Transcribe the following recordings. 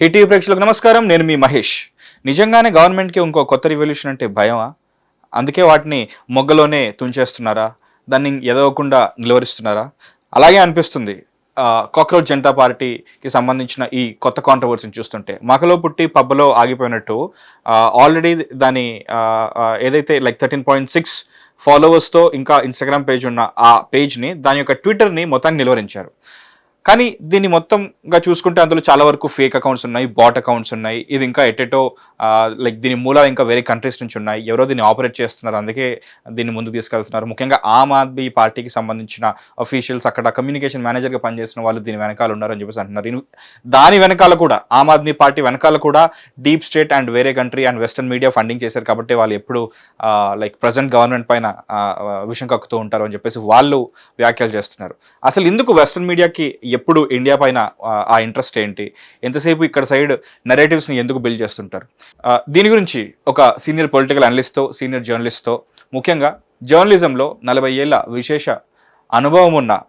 Hit ప్రేక్షకులకు నమస్కారం. నేను మీ మహేష్. నిజంగానే గవర్నమెంట్కి ఇంకో కొత్త రివల్యూషన్ అంటే భయమా? అందుకే వాటిని మొగ్గలోనే తుంచేస్తున్నారా? దాన్ని ఎదవకుండా నిలువరిస్తున్నారా? అలాగే అనిపిస్తుంది. కాక్రోచ్ జనతా పార్టీకి సంబంధించిన ఈ కొత్త కాంట్రవర్సీని చూస్తుంటే మకలో పుట్టి పబ్బలో ఆగిపోయినట్టు ఆల్రెడీ దాని ఏదైతే లైక్ 13.6 ఫాలోవర్స్తో ఇంకా ఇన్స్టాగ్రామ్ పేజ్ ఉన్న ఆ పేజ్ని దాని యొక్క ట్విట్టర్ని మొత్తాన్ని నిలువరించారు. కానీ దీన్ని మొత్తంగా చూసుకుంటే అందులో చాలా వరకు ఫేక్ అకౌంట్స్ ఉన్నాయి, బాట్ అకౌంట్స్ ఉన్నాయి. ఇది ఇంకా ఎటెటో లైక్ దీని మూలాలు ఇంకా వేరే కంట్రీస్ నుంచి ఉన్నాయి. ఎవరో దీన్ని ఆపరేట్ చేస్తున్నారు, అందుకే దీన్ని ముందుకు తీసుకెళ్తున్నారు. ముఖ్యంగా ఆమ్ ఆద్మీ పార్టీకి సంబంధించిన అఫీషియల్స్, అక్కడ కమ్యూనికేషన్ మేనేజర్గా పనిచేసిన వాళ్ళు దీని వెనకాల ఉన్నారని చెప్పేసి అంటున్నారు. దాని వెనకాల కూడా ఆమ్ ఆద్మీ పార్టీ వెనకాల కూడా డీప్ స్టేట్ అండ్ వేరే country and western media funding చేశారు. కాబట్టి వాళ్ళు ఎప్పుడు లైక్ ప్రజెంట్ గవర్నమెంట్ పైన విషయం కక్కుతూ ఉంటారు అని చెప్పేసి వాళ్ళు వ్యాఖ్యలు చేస్తున్నారు. అసలు ఎందుకు వెస్టర్న్ మీడియాకి ఎప్పుడు ఇండియా పైన ఆ ఇంట్రెస్ట్ ఏంటి? ఎంతసేపు ఇక్కడ సైడ్ నెరేటివ్స్ని ఎందుకు బిల్డ్ చేస్తుంటారు? దీని గురించి ఒక సీనియర్ పొలిటికల్ అనలిస్ట్తో, సీనియర్ జర్నలిస్ట్తో, ముఖ్యంగా జర్నలిజంలో 40 ఏళ్ల విశేష అనుభవం ఉన్న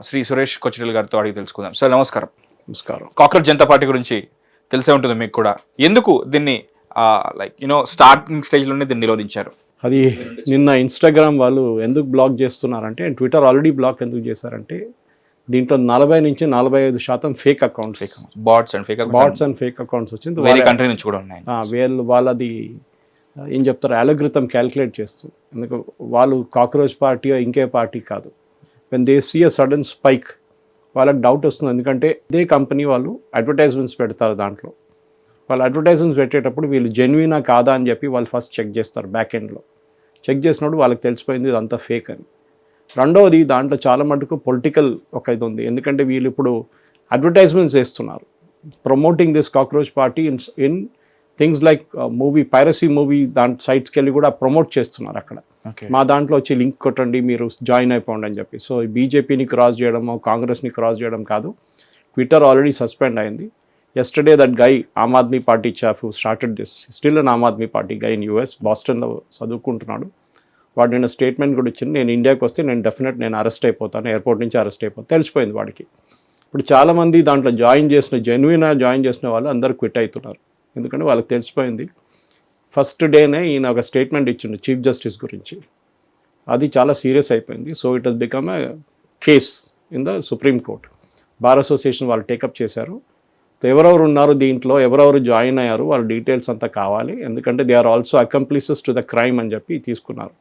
శ్రీ సురేష్ కొచ్చిరెల్ గారితో అడిగి తెలుసుకుందాం. సార్ నమస్కారం. నమస్కారం. కాక్రోచ్ జనతా పార్టీ గురించి తెలిసే ఉంటుంది మీకు కూడా. ఎందుకు దీన్ని లైక్ స్టార్టింగ్ స్టేజ్లోనే దీన్ని నిరోధించారు? అది నిన్న ఇన్స్టాగ్రామ్ వాళ్ళు ఎందుకు బ్లాక్ చేస్తున్నారంటే, ట్విట్టర్ ఆల్రెడీ బ్లాక్ ఎందుకు చేశారంటే, దీంట్లో 40 నుంచి 45% fake accounts, bots and fake accounts వచ్చింది. వేరే కంట్రీ నుంచి కూడా ఉన్నాయి. వాళ్ళది ఏం చెప్తారు, అలోగ్రిథం క్యాలిక్యులేట్ చేస్తూ. ఎందుకు వాళ్ళు కాక్రోచ్ పార్టీ ఇంకే పార్టీ కాదు. When they see a sudden spike వాళ్ళకి డౌట్ వస్తుంది. ఎందుకంటే ఇదే కంపెనీ వాళ్ళు అడ్వర్టైజ్మెంట్స్ పెడతారు. దాంట్లో వాళ్ళు అడ్వర్టైజ్మెంట్స్ పెట్టేటప్పుడు వీళ్ళు జెన్యునా కాదా అని చెప్పి వాళ్ళు ఫస్ట్ చెక్ చేస్తారు. బ్యాక్ ఎండ్లో చెక్ చేసినప్పుడు వాళ్ళకి తెలిసిపోయింది ఇదంతా ఫేక్ అని. రెండవది, దాంట్లో చాలా మటుకు పొలిటికల్ ఒక ఇది ఉంది. ఎందుకంటే వీళ్ళు ఇప్పుడు అడ్వర్టైజ్మెంట్స్ చేస్తున్నారు, promoting this cockroach party in things like piracy movie దాంట్ సైట్స్కి వెళ్ళి కూడా ప్రమోట్ చేస్తున్నారు. అక్కడ మా దాంట్లో వచ్చి లింక్ కొట్టండి, మీరు జాయిన్ అయిపోండి అని చెప్పి. సో బీజేపీని క్రాస్ చేయడమో కాంగ్రెస్ని క్రాస్ చేయడం కాదు. ట్విట్టర్ ఆల్రెడీ సస్పెండ్ అయింది. yesterday that guy, Aam Aadmi Party chap who started this, still an Aam Aadmi Party guy in US, బాస్టన్లో చదువుకుంటున్నాడు. వాడు నేను స్టేట్మెంట్ కూడా ఇచ్చింది, నేను ఇండియాకి వస్తే నేను అరెస్ట్ అయిపోతాను, ఎయిర్పోర్ట్ నుంచి అరెస్ట్ అయిపోతాను. తెలిసిపోయింది వాడికి. ఇప్పుడు చాలామంది దాంట్లో జాయిన్ చేసిన వాళ్ళు అందరూ క్విట్ అవుతున్నారు. ఎందుకంటే వాళ్ళకి తెలిసిపోయింది. ఫస్ట్ డేనే ఈయన ఒక స్టేట్మెంట్ ఇచ్చిండు చీఫ్ జస్టిస్ గురించి. అది చాలా సీరియస్ అయిపోయింది. So it has become a case in the supreme court. Bar association వాళ్ళు టేకప్ చేశారు. ఎవరెవరు ఉన్నారు దీంట్లో, ఎవరెవరు జాయిన్ అయ్యారు, వాళ్ళ డీటెయిల్స్ అంతా కావాలి. ఎందుకంటే they are also accomplices to the crime అని చెప్పి తీసుకున్నారు.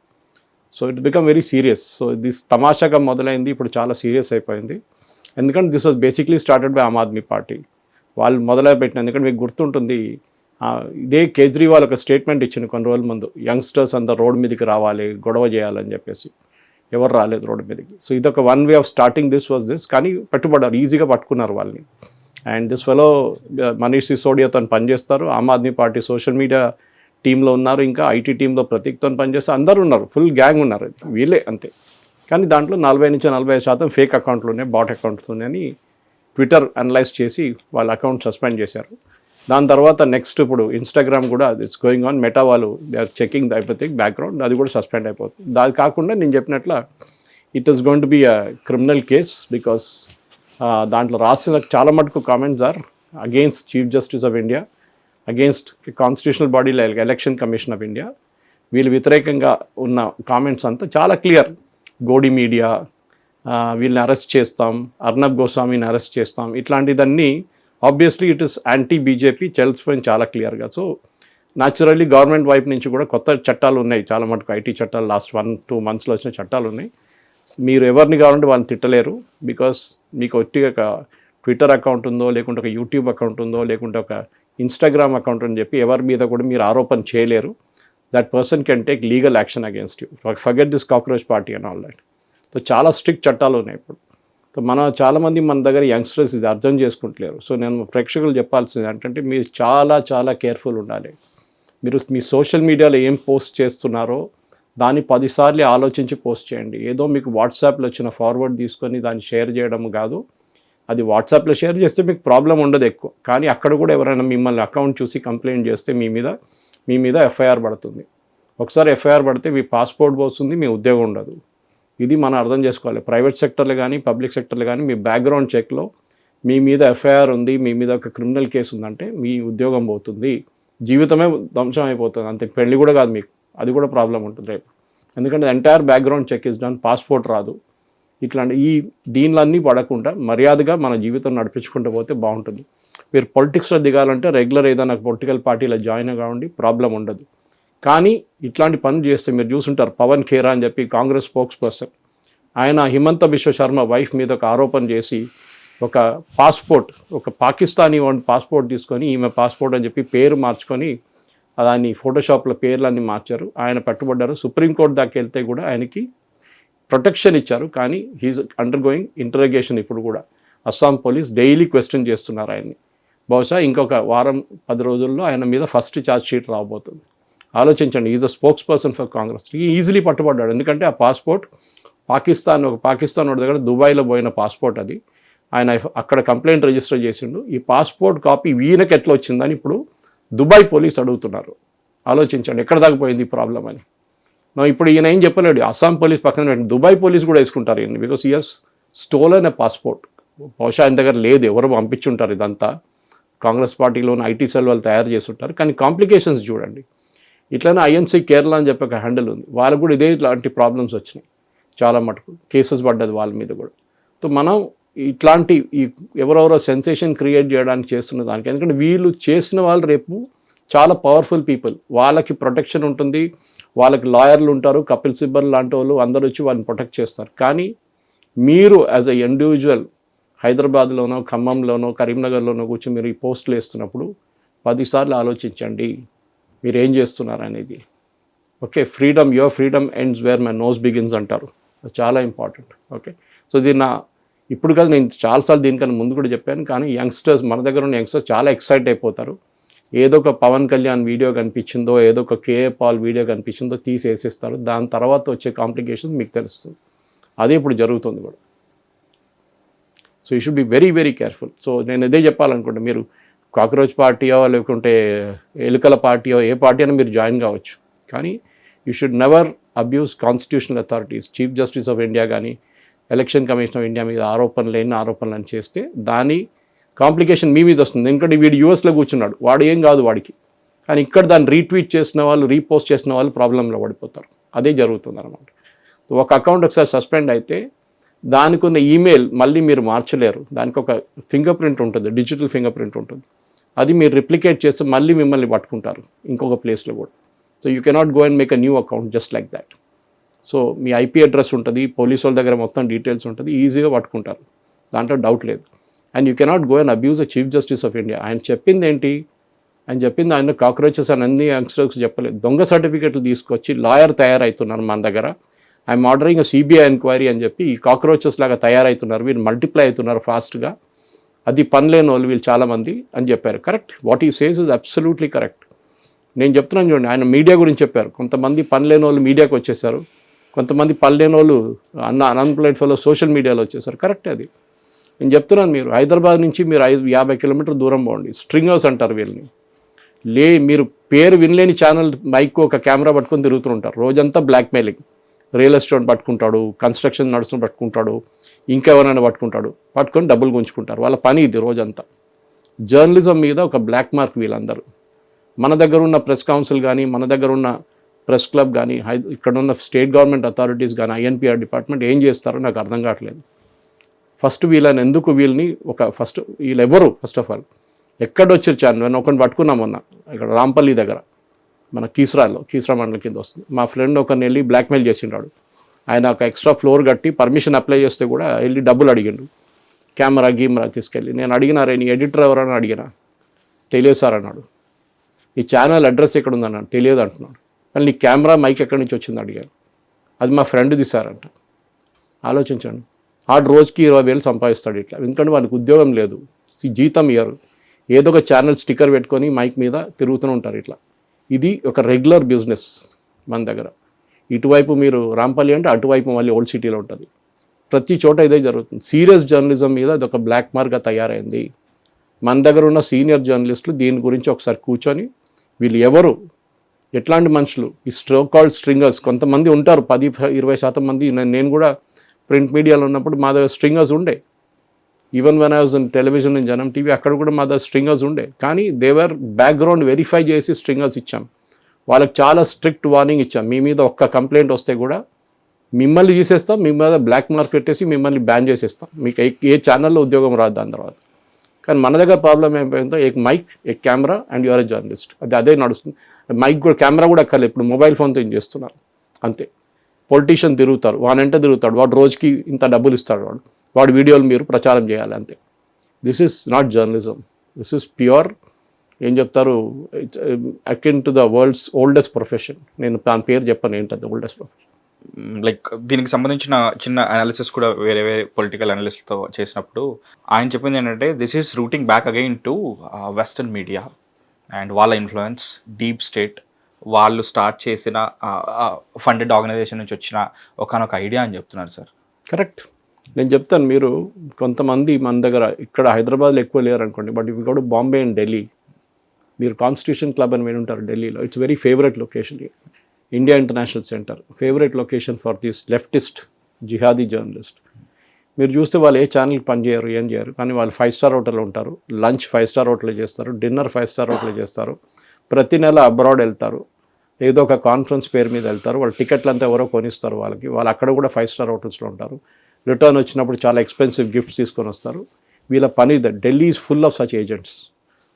So it become very serious. So this తమాషాగా మొదలైంది, ఇప్పుడు చాలా సీరియస్ అయిపోయింది. ఎందుకంటే this was basically started by Aam Aadmi party. వాళ్ళు మొదలుపెట్టిన, ఎందుకంటే మీకు గుర్తుంటుంది, ఇదే కేజ్రీవాల్ ఒక స్టేట్మెంట్ ఇచ్చింది కొన్ని రోజుల ముందు, యంగ్స్టర్స్ అంతా రోడ్ మీదకి రావాలి, గొడవ చేయాలని చెప్పేసి. ఎవరు రాలేదు రోడ్డు మీదకి. సో ఇదొక one way of starting this. కానీ పట్టుబడ్డారు, ఈజీగా పట్టుకున్నారు వాళ్ళని. అండ్ దిస్ ఫెలో మనీష్ సిసోడియాతో పనిచేస్తారు, ఆమ్ ఆద్మీ పార్టీ సోషల్ మీడియా టీంలో ఉన్నారు, ఇంకా ఐటీ టీంలో ప్రతీక్తో పనిచేస్తారు, అందరూ ఉన్నారు, ఫుల్ గ్యాంగ్ ఉన్నారు. వీళ్ళే అంతే. కానీ దాంట్లో 40 నుంచి 45% ఫేక్ అకౌంట్లు ఉన్నాయి, బాట్ అకౌంట్స్ ఉన్నాయని ట్విట్టర్ అనలైజ్ చేసి వాళ్ళ అకౌంట్ సస్పెండ్ చేశారు. దాని తర్వాత నెక్స్ట్ ఇప్పుడు ఇన్స్టాగ్రామ్ కూడా ఇట్స్ గోయింగ్ ఆన్. మెటా వాళ్ళు they are checking the everything background, అది కూడా సస్పెండ్ అయిపోతుంది. దాని కాకుండా నేను చెప్పినట్ల it is going to be a criminal case. Because దాంట్లో రాసిన చాలా మటుకు comments are against chief justice of India, against constitutional body like election commission of India. వీళ్ళు వ్యతిరేకంగా ఉన్న కామెంట్స్ అంతా చాలా క్లియర్. గోడి మీడియా, వీళ్ళని అరెస్ట్ చేస్తాం, అర్నబ్ గోస్వామిని అరెస్ట్ చేస్తాం, ఇట్లాంటిదన్నీ obviously it is anti BJP తెలిసిపోయింది చాలా క్లియర్గా. సో న్యాచురల్లీ గవర్నమెంట్ వైపు నుంచి కూడా కొత్త చట్టాలు ఉన్నాయి, చాలా మటుకు ఐటీ చట్టాలు లాస్ట్ 1-2 మంత్స్లో వచ్చిన చట్టాలు ఉన్నాయి. మీరు ఎవరిని కావాలంటే వాళ్ళని తిట్టలేరు. బికాస్ మీకు ఒట్టిగా ఒక ట్విట్టర్ అకౌంట్ ఉందో, లేకుంటే ఒక యూట్యూబ్ అకౌంట్ ఉందో, లేకుంటే ఒక ఇన్స్టాగ్రామ్ అకౌంట్ అని చెప్పి ఎవరి మీద కూడా మీరు ఆరోపణ చేయలేరు. That person can take legal action against you. Forget this cockroach party and all that. So చాలా స్ట్రిక్ట్ చట్టాలు ఉన్నాయి ఇప్పుడు. సో చాలామంది మన దగ్గర యంగ్స్టర్స్ ఇది అర్థం చేసుకుంటలేరు. సో నేను ప్రేక్షకులు చెప్పాల్సింది ఏంటంటే, మీరు చాలా చాలా కేర్ఫుల్ ఉండాలి. మీరు మీ సోషల్ మీడియాలో ఏం పోస్ట్ చేస్తున్నారో దాన్ని 10 సార్లు ఆలోచించి పోస్ట్ చేయండి. ఏదో మీకు వాట్సాప్లో వచ్చిన ఫార్వర్డ్ తీసుకొని దాన్ని షేర్ చేయడం కాదు. అది వాట్సాప్లో షేర్ చేస్తే మీకు ప్రాబ్లం ఉండదు ఎక్కువ. కానీ అక్కడ కూడా ఎవరైనా మిమ్మల్ని అకౌంట్ చూసి కంప్లైంట్ చేస్తే మీ మీద ఎఫ్ఐఆర్ పడుతుంది. ఒకసారి ఎఫ్ఐఆర్ పడితే మీ పాస్పోర్ట్ పోతుంది, మీ ఉద్యోగం ఉండదు. ఇది మనం అర్థం చేసుకోవాలి. ప్రైవేట్ సెక్టర్లో కానీ పబ్లిక్ సెక్టర్లో కానీ మీ బ్యాక్గ్రౌండ్ చెక్లో మీ మీద ఎఫ్ఐఆర్ ఉంది, మీ మీద ఒక క్రిమినల్ కేసు ఉందంటే మీ ఉద్యోగం పోతుంది, జీవితమే ధ్వంసం అయిపోతుంది. అంతే, పెళ్లి కూడా కాదు మీకు, అది కూడా ప్రాబ్లం ఉంటుంది రేపు. ఎందుకంటే entire background check is done, passport రాదు. ఇట్లాంటి దీనిలన్నీ పడకుండా మర్యాదగా మన జీవితం నడిపించుకుంటూ పోతే బాగుంటుంది. మీరు పొలిటిక్స్లో దిగాలంటే రెగ్యులర్ ఏదైనా పొలిటికల్ పార్టీలో జాయిన్ కావండి, ప్రాబ్లం ఉండదు. కానీ ఇట్లాంటి పనులు చేస్తే మీరు చూసుంటారు, పవన్ ఖేరా అని చెప్పి కాంగ్రెస్ స్పోక్స్ పర్సన్, ఆయన హిమంత బిశ్వ శర్మ వైఫ్ మీద ఒక ఆరోపణ చేసి ఒక పాస్పోర్ట్, ఒక పాకిస్తానీ పాస్పోర్ట్ తీసుకొని ఈమె పాస్పోర్ట్ అని చెప్పి పేరు మార్చుకొని దాన్ని ఫోటోషాప్లో పేర్లన్నీ మార్చారు. ఆయన పట్టుబడ్డారు. సుప్రీంకోర్టు దాకా వెళ్తే కూడా ఆయనకి ప్రొటెక్షన్ ఇచ్చారు. కానీ హీఈస్ అండర్ గోయింగ్ ఇంటరోగేషన్. ఇప్పుడు కూడా అస్సాం పోలీస్ డైలీ క్వశ్చన్ చేస్తున్నారు ఆయన్ని. బహుశా ఇంకొక వారం 10 రోజుల్లో ఆయన మీద ఫస్ట్ ఛార్జ్ షీట్ రాబోతుంది. ఆలోచించండి, is the spokesperson for Congress. Easily పట్టుబడ్డాడు. ఎందుకంటే ఆ పాస్పోర్ట్ పాకిస్తాన్ వాడి దగ్గర దుబాయ్లో పోయిన పాస్పోర్ట్ అది. ఆయన అక్కడ కంప్లైంట్ రిజిస్టర్ చేసిండు. ఈ పాస్పోర్ట్ కాపీ వీళ్ళకి ఎట్లా వచ్చిందని ఇప్పుడు దుబాయ్ పోలీస్ అడుగుతున్నారు. ఆలోచించండి ఎక్కడ దాకా పోయింది ఈ ప్రాబ్లం అని. ఇప్పుడు ఈయన ఏం చెప్పలేడు, అస్సాం పోలీస్ పక్కన పెట్టి దుబాయ్ పోలీస్ కూడా వేసుకుంటారు ఈయన, because he's stolen a passport. బహుశా ఆయన దగ్గర లేదు, ఎవరు పంపించుంటారు. ఇదంతా కాంగ్రెస్ పార్టీలోని ఐటీ సెల్ వాళ్ళు తయారు చేస్తుంటారు. కానీ కాంప్లికేషన్స్ చూడండి. ఇట్లనే ఐఎన్సీ కేరళ అని చెప్పి ఒక హ్యాండిల్ ఉంది, వాళ్ళకు కూడా ఇదే ఇట్లాంటి ప్రాబ్లమ్స్ వచ్చినాయి. చాలా మటుకు కేసెస్ పడ్డది వాళ్ళ మీద కూడా. సో మనం ఇట్లాంటి ఎవరెవరో సెన్సేషన్ క్రియేట్ చేయడానికి చేస్తున్న దానికి, ఎందుకంటే వీళ్ళు చేసిన వాళ్ళు రేపు చాలా పవర్ఫుల్ పీపుల్, వాళ్ళకి ప్రొటెక్షన్ ఉంటుంది, వాళ్ళకి లాయర్లు ఉంటారు, కపిల్ సిబ్బల్ లాంటి వాళ్ళు అందరూ వచ్చి వాళ్ళని ప్రొటెక్ట్ చేస్తారు. కానీ మీరు యాజ్ ఎ ఇండివిజువల్ హైదరాబాద్లోనో, ఖమ్మంలోనో, కరీంనగర్లోనో కూర్చొని మీరు ఈ పోస్టులు వేస్తున్నప్పుడు 10 సార్లు ఆలోచించండి మీరు ఏం చేస్తున్నారు అనేది. Okay, your freedom ends where my nose begins అంటారు. చాలా ఇంపార్టెంట్. ఓకే, సో దీన్ని ఇప్పుడు కాదు, నేను చాలాసార్లు దీనికన్నా ముందు కూడా చెప్పాను. కానీ యంగ్స్టర్స్, మన దగ్గర ఉన్న యంగ్స్టర్స్ చాలా ఎక్సైట్ అయిపోతారు. ఏదో ఒక పవన్ కళ్యాణ్ వీడియో కనిపించిందో, ఏదో ఒక కేఏ పాల్ వీడియో కనిపించిందో తీసి వేసేస్తారు. దాని తర్వాత వచ్చే కాంప్లికేషన్స్ మీకు తెలుస్తుంది. అదే ఇప్పుడు జరుగుతుంది కూడా. So you should be very very careful. So నేను ఇదే చెప్పాలనుకుంటే, మీరు కాక్రోచ్ పార్టీయో లేకుంటే ఎలుకల పార్టీయో ఏ పార్టీ అయినా మీరు జాయిన్ కావచ్చు. కానీ you should never abuse constitutional authorities. Chief justice of India కానీ ఎలక్షన్ కమిషన్ ఆఫ్ ఇండియా మీద ఆరోపణలు అని చేస్తే దాని కాంప్లికేషన్ మీ మీద వస్తుంది. ఎందుకంటే వీడు యూఎస్లో కూర్చున్నాడు, వాడు ఏం కాదు వాడికి. కానీ ఇక్కడ దాన్ని రీట్వీట్ చేసిన వాళ్ళు, రీపోస్ట్ చేసిన వాళ్ళు ప్రాబ్లంలో పడిపోతారు. అదే జరుగుతుంది అనమాట. ఒక అకౌంట్ ఒకసారి సస్పెండ్ అయితే దానికి ఉన్న ఈమెయిల్ మళ్ళీ మీరు మార్చలేరు. దానికి ఒక ఫింగర్ ప్రింట్ ఉంటుంది, డిజిటల్ ఫింగర్ ప్రింట్ ఉంటుంది. అది మీరు రిప్లికేట్ చేస్తే మళ్ళీ మిమ్మల్ని పట్టుకుంటారు ఇంకొక ప్లేస్లో కూడా. So you cannot go and make a new account just like that. So me IP address ఉంటుంది, పోలీసు వాళ్ళ దగ్గర మొత్తం డీటెయిల్స్ ఉంటుంది, ఈజీగా పట్టుకుంటారు, దాంట్లో డౌట్ లేదు. And you cannot go and abuse the chief justice of India. ఆయన చెప్పింది ఏంటి? ఆయన కాక్రోచెస్ అని అన్ని యంగ్స్టర్స్ చెప్పలేదు. దొంగ సర్టిఫికెట్లు తీసుకొచ్చి లాయర్ తయారవుతున్నారు మన దగ్గర. ఐఎమ్ ఆర్డరింగ్ సిబిఐ ఎంక్వైరీ అని చెప్పి ఈ కాక్రోచెస్ లాగా తయారవుతున్నారు, వీళ్ళు మల్టిప్లై అవుతున్నారు ఫాస్ట్గా. అది పనిలేని వాళ్ళు వీళ్ళు చాలామంది అని చెప్పారు. కరెక్ట్, వాట్ ఈ సేస్ ఇస్ అబ్సల్యూట్లీ కరెక్ట్. నేను చెప్తున్నాను చూడండి, ఆయన మీడియా గురించి చెప్పారు. కొంతమంది పనిలేని వాళ్ళు మీడియాకి వచ్చేసారు, కొంతమంది పనిలేని వాళ్ళు అన్ఎంప్లాయిడ్ ఫెలో సోషల్ మీడియాలో వచ్చేసారు. కరెక్ట్ అది. నేను చెప్తున్నాను, మీరు హైదరాబాద్ నుంచి మీరు 50 కిలోమీటర్ దూరం పోండి, స్ట్రింగర్స్ అంటారు వీళ్ళని. మీరు పేరు వినలేని ఛానల్ మైక్ ఒక కెమెరా పట్టుకొని తిరుగుతుంటారు రోజంతా. బ్లాక్మెయిలింగ్, రియల్ ఎస్టేట్ పట్టుకుంటాడు, కన్స్ట్రక్షన్ నడుస్తున్న పట్టుకుంటాడు, ఇంకెవరైనా పట్టుకొని డబ్బులు గుంజుకుంటారు. వాళ్ళ పని ఇది రోజంతా. జర్నలిజం మీద ఒక బ్లాక్ మార్క్ వీళ్ళందరూ. మన దగ్గర ఉన్న ప్రెస్ కౌన్సిల్ కానీ, మన దగ్గర ఉన్న ప్రెస్ క్లబ్ కానీ, ఇక్కడ ఉన్న స్టేట్ గవర్నమెంట్ అథారిటీస్ కానీ, ఐఎన్పిఆర్ డిపార్ట్మెంట్ ఏం చేస్తారో నాకు అర్థం కావట్లేదు. ఫస్ట్ వీళ్ళని ఎందుకు వీళ్ళని వీళ్ళెవరు ఫస్ట్ ఆఫ్ ఆల్ ఎక్కడొచ్చారు ఛానల్? నేను ఒకరిని పట్టుకున్నాం మొన్న ఇక్కడ రాంపల్లి దగ్గర, మన కీసరా మండలం కింద వస్తుంది. మా ఫ్రెండ్ ఒకరిని వెళ్ళి బ్లాక్మెయిల్ చేసిండాడు. ఆయన ఒక ఎక్స్ట్రా ఫ్లోర్ కట్టి పర్మిషన్ అప్లై చేస్తే కూడా వెళ్ళి డబ్బులు అడిగిండు, కెమెరా తీసుకెళ్ళి. నేను అడిగినారే నీ ఎడిటర్ ఎవరని అడిగినా, తెలియదు సార్ అన్నాడు. ఈ ఛానల్ అడ్రస్ ఎక్కడ ఉందన్నాడు, తెలియదు అంటున్నాడు. మళ్ళీ నీ కెమెరా మైక్ ఎక్కడి నుంచి వచ్చింది అడిగాను. అది మా ఫ్రెండ్ తీశారంట. ఆలోచించండి, ఆడు రోజుకి 20,000 సంపాదిస్తాడు ఇట్లా. ఎందుకంటే వాళ్ళకి ఉద్యోగం లేదు, జీతం ఇయ్యరు, ఏదో ఒక ఛానల్ స్టిక్కర్ పెట్టుకొని మైక్ మీద తిరుగుతూ ఉంటారు ఇట్లా. ఇది ఒక రెగ్యులర్ బిజినెస్ మన దగ్గర. ఇటువైపు మీరు రాంపల్లి అంటే అటువైపు మళ్ళీ ఓల్డ్ సిటీలో ఉంటుంది. ప్రతి చోట ఇదే జరుగుతుంది. సీరియస్ జర్నలిజం మీద అది ఒక బ్లాక్ మార్క్గా తయారైంది. మన దగ్గర ఉన్న సీనియర్ జర్నలిస్టులు దీని గురించి ఒకసారి కూర్చొని, వీళ్ళు ఎవరు, ఎట్లాంటి మనుషులు, ఈ కాల్డ్ స్ట్రింగర్స్ కొంతమంది ఉంటారు, 10-20% మంది. నేను కూడా ప్రింట్ మీడియాలో ఉన్నప్పుడు మా దగ్గర స్ట్రింగర్స్ ఉండే. Even when I was in television in జనం టీవీ అక్కడ కూడా మా దగ్గర స్ట్రింగర్స్ ఉండే, కానీ దేవర్ బ్యాక్గ్రౌండ్ వెరిఫై చేసి స్ట్రింగర్స్ ఇచ్చాం. వాళ్ళకి చాలా స్ట్రిక్ట్ వార్నింగ్ ఇచ్చాం, మీ మీద ఒక్క కంప్లైంట్ వస్తే కూడా మిమ్మల్ని తీసేస్తాం, మీ మీద బ్లాక్ మార్క్ పెట్టేసి మిమ్మల్ని బ్యాన్ చేసేస్తాం, మీకు ఏ ఛానల్లో ఉద్యోగం రాదు దాని తర్వాత. కానీ మన దగ్గర ప్రాబ్లం ఏమైపోయిందో a mic a camera and you are a journalist, అదే నడుస్తుంది. మైక్ కూడా కెమెరా కూడా అక్కర్లేదు, ఇప్పుడు మొబైల్ ఫోన్తో ఏం చేస్తున్నారు అంతే. పొలిటీషియన్ తిరుగుతారు, వాడంటే తిరుగుతాడు, వాడు రోజుకి ఇంత డబ్బులు ఇస్తాడు, వాడు వీడియోలు మీరు ప్రచారం చేయాలి అంతే. This is not journalism, this is pure ఏం చెప్తారు akin to the world's oldest profession. నేను దాని పేరు చెప్పాను ఏంటంటే ఓల్డెస్ట్ ప్రొఫెషన్. లైక్ దీనికి సంబంధించిన చిన్న అనాలిసిస్ కూడా వేరే వేరే పొలిటికల్ అనలిస్ట్తో చేసినప్పుడు ఆయన చెప్పింది ఏంటంటే this is routing back again to western media and వాళ్ళ ఇన్ఫ్లుయెన్స్, డీప్ స్టేట్, వాళ్ళు స్టార్ట్ చేసిన ఫండెడ్ ఆర్గనైజేషన్ నుంచి వచ్చిన ఒకనొక ఐడియా అని చెప్తున్నారు సార్. కరెక్ట్, నేను చెప్తాను. మీరు కొంతమంది మన దగ్గర ఇక్కడ హైదరాబాద్లో ఎక్కువ లేరు అనుకోండి, బట్ ఇవి కూడా బాంబే అండ్ ఢిల్లీ, మీరు కాన్స్టిట్యూషన్ క్లబ్ అని వినుంటారు ఢిల్లీలో. It's very favourite location. India international centre favourite location for this leftist jihadi journalist. మీరు చూస్తే వాళ్ళు ఏ ఛానల్కి పనిచేయరు, ఏం చేయరు, కానీ వాళ్ళు 5 స్టార్ హోటల్లో ఉంటారు, లంచ్ 5 స్టార్ హోటల్లో చేస్తారు, డిన్నర్ 5 స్టార్ హోటల్లో చేస్తారు, ప్రతి నెల అబ్రాడ్ వెళ్తారు, ఏదో ఒక కాన్ఫరెన్స్ పేరు మీద వెళ్తారు, వాళ్ళ టికెట్లు అంతా ఎవరో కొనిస్తారు వాళ్ళకి, వాళ్ళు అక్కడ కూడా 5 స్టార్ హోటల్స్లో ఉంటారు. రిటర్న్ వచ్చినప్పుడు చాలా ఎక్స్పెన్సివ్ గిఫ్ట్స్ తీసుకొని వస్తారు. వీళ్ళ పని Delhi is full of such agents.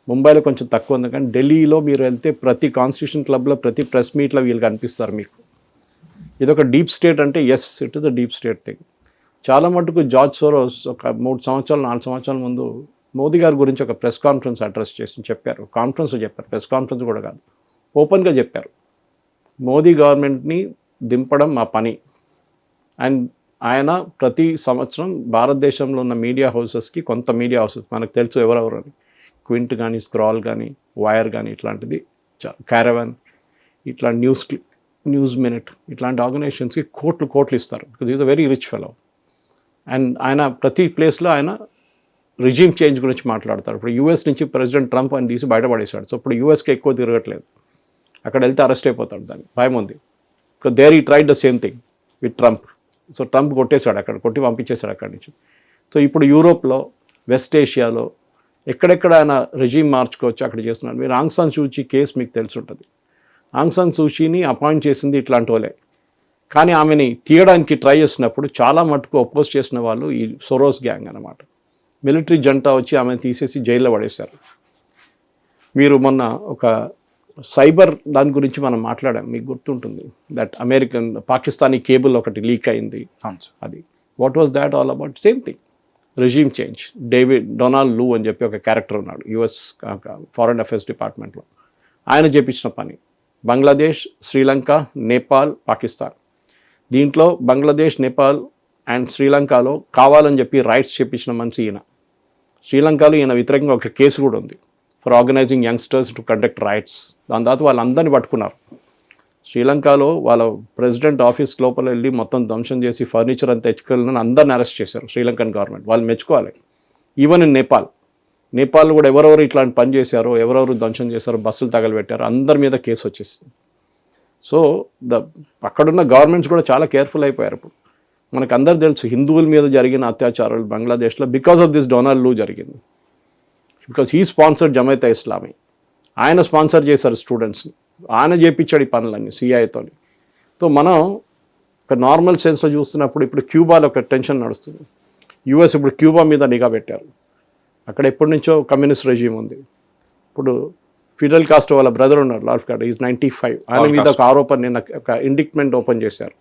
ముంబైలో కొంచెం తక్కువ ఉంది, కానీ ఢిల్లీలో మీరు వెళ్తే ప్రతి కాన్స్టిట్యూషన్ క్లబ్లో ప్రతి ప్రెస్ మీట్లో వీళ్ళు కనిపిస్తారు మీకు. ఇదొక డీప్ స్టేట్ అంటే yes, it is the deep state thing. చాలా మటుకు జార్జ్ సోరోస్ ఒక 3 సంవత్సరాలు 4 సంవత్సరాల ముందు మోదీ గారి గురించి ఒక ప్రెస్ కాన్ఫరెన్స్ అడ్రస్ చేసి చెప్పారు. కాన్ఫరెన్స్లో చెప్పారు, ప్రెస్ కాన్ఫరెన్స్ కూడా కాదు, ఓపెన్గా చెప్పారు, మోదీ గవర్నమెంట్ని దింపడం మా పని. అండ్ ఆయన ప్రతి సంవత్సరం భారతదేశంలో ఉన్న మీడియా హౌసెస్కి, కొంత మీడియా హౌసెస్ మనకు తెలుసు ఎవరెవరు అని, క్వింట్ కానీ, స్క్రాల్ కానీ, వైర్ కానీ, ఇట్లాంటిది క్యారవాన్, ఇట్లా న్యూస్ మినిట్, ఇట్లాంటి ఆర్గనైజేషన్స్కి కోట్లు ఇస్తారు. Because is a very rich fellow. And ఆయన ప్రతి ప్లేస్లో ఆయన రిజీమ్ చేంజ్ గురించి మాట్లాడతారు. ఇప్పుడు యూఎస్ నుంచి ప్రెసిడెంట్ ట్రంప్ అని తీసి బయటపడేశాడు. సో ఇప్పుడు యూఎస్కి ఎక్కువ తిరగట్లేదు, అక్కడ వెళ్తే అరెస్ట్ అయిపోతాడు, దానికి భయం ఉంది. బికాజ్ దేర్ ఈ tried the same thing with Trump. So Trump కొట్టేశాడు, అక్కడ కొట్టి పంపించేశాడు అక్కడి నుంచి. సో ఇప్పుడు యూరోప్లో, వెస్ట్ ఏషియాలో ఎక్కడెక్కడ ఆయన రెజీమ్ మార్చుకోవచ్చు అక్కడ చేస్తున్నాడు. మీరు ఆంగ్ సాన్ సూచీ కేసు మీకు తెలిసి ఉంటుంది. ఆంగ్ సాన్ సూచీని అపాయింట్ చేసింది ఇట్లాంటి వాళ్ళే, కానీ ఆమెని తీయడానికి ట్రై చేసినప్పుడు చాలా మటుకు అపోజ్ చేసిన వాళ్ళు ఈ సోరోస్ గ్యాంగ్ అన్నమాట. మిలిటరీ జంటా వచ్చి ఆమెను తీసేసి జైల్లో పడేశారు. మీరు మొన్న ఒక సైబర్ దాని గురించి మనం మాట్లాడాం, మీకు గుర్తుంటుంది, దట్ పాకిస్తానీ కేబుల్ ఒకటి లీక్ అయింది. అది what was that all about? Same thing, regime change. Donald Lu అని చెప్పి ఒక క్యారెక్టర్ ఉన్నాడు యుఎస్ ఫారెన్ అఫేర్స్ డిపార్ట్మెంట్లో, ఆయన చేపించిన పని. బంగ్లాదేశ్, శ్రీలంక, నేపాల్, పాకిస్తాన్, దీంట్లో బంగ్లాదేశ్, నేపాల్ అండ్ శ్రీలంకలో కావాలని చెప్పి రైట్స్ చేపించిన మనిషి ఈయన. శ్రీలంకలో ఈయన వ్యతిరేకంగా ఒక కేసు కూడా ఉంది for organising youngsters to conduct riots. దాని తర్వాత వాళ్ళందరినీ పట్టుకున్నారు. శ్రీలంకలో వాళ్ళ ప్రెసిడెంట్ ఆఫీస్ లోపల వెళ్ళి మొత్తం ధ్వంసం చేసి ఫర్నిచర్ అంతా తెచ్చుకెళ్ళిన అందరిని అరెస్ట్ చేశారు శ్రీలంకన్ గవర్నమెంట్. వాళ్ళు మెచ్చుకోవాలి. ఈవెన్ ఇన్ నేపాల్ కూడా ఎవరెవరు ఇట్లాంటి పని చేశారో, ఎవరెవరు ధ్వంసం చేశారో, బస్సులు తగలబెట్టారో, అందరి మీద కేసు వచ్చేసింది. సో అక్కడున్న గవర్నమెంట్స్ కూడా చాలా కేర్ఫుల్ అయిపోయారు. ఇప్పుడు మనకు అందరు తెలుసు హిందువుల మీద జరిగిన అత్యాచారాలు బంగ్లాదేశ్లో బికాస్ ఆఫ్ దిస్ డొనాల్డ్ లూ జరిగింది. బికాస్ హీ స్పాన్సర్డ్ జమైతా ఇస్లామీ, ఆయన స్పాన్సర్ చేశారు స్టూడెంట్స్ని, ఆయన చేయించాడు ఈ పనులన్నీ సిఐతో. సో మనం ఒక నార్మల్ సెన్స్లో చూస్తున్నప్పుడు ఇప్పుడు క్యూబాలో ఒక టెన్షన్ నడుస్తుంది. యూఎస్ ఇప్పుడు క్యూబా మీద నిఘా పెట్టారు. అక్కడ ఎప్పటి నుంచో కమ్యూనిస్ట్ రెజీమ్ ఉంది. ఇప్పుడు ఫిడెల్ కాస్ట్రో వాళ్ళ బ్రదర్ ఉన్నారు, లార్ఫ్ కార్డో, ఈజ్ 95. ఆయన మీద ఒక ఆరోపణ, నిన్న ఒక ఇండిక్ట్మెంట్ ఓపెన్ చేశారు.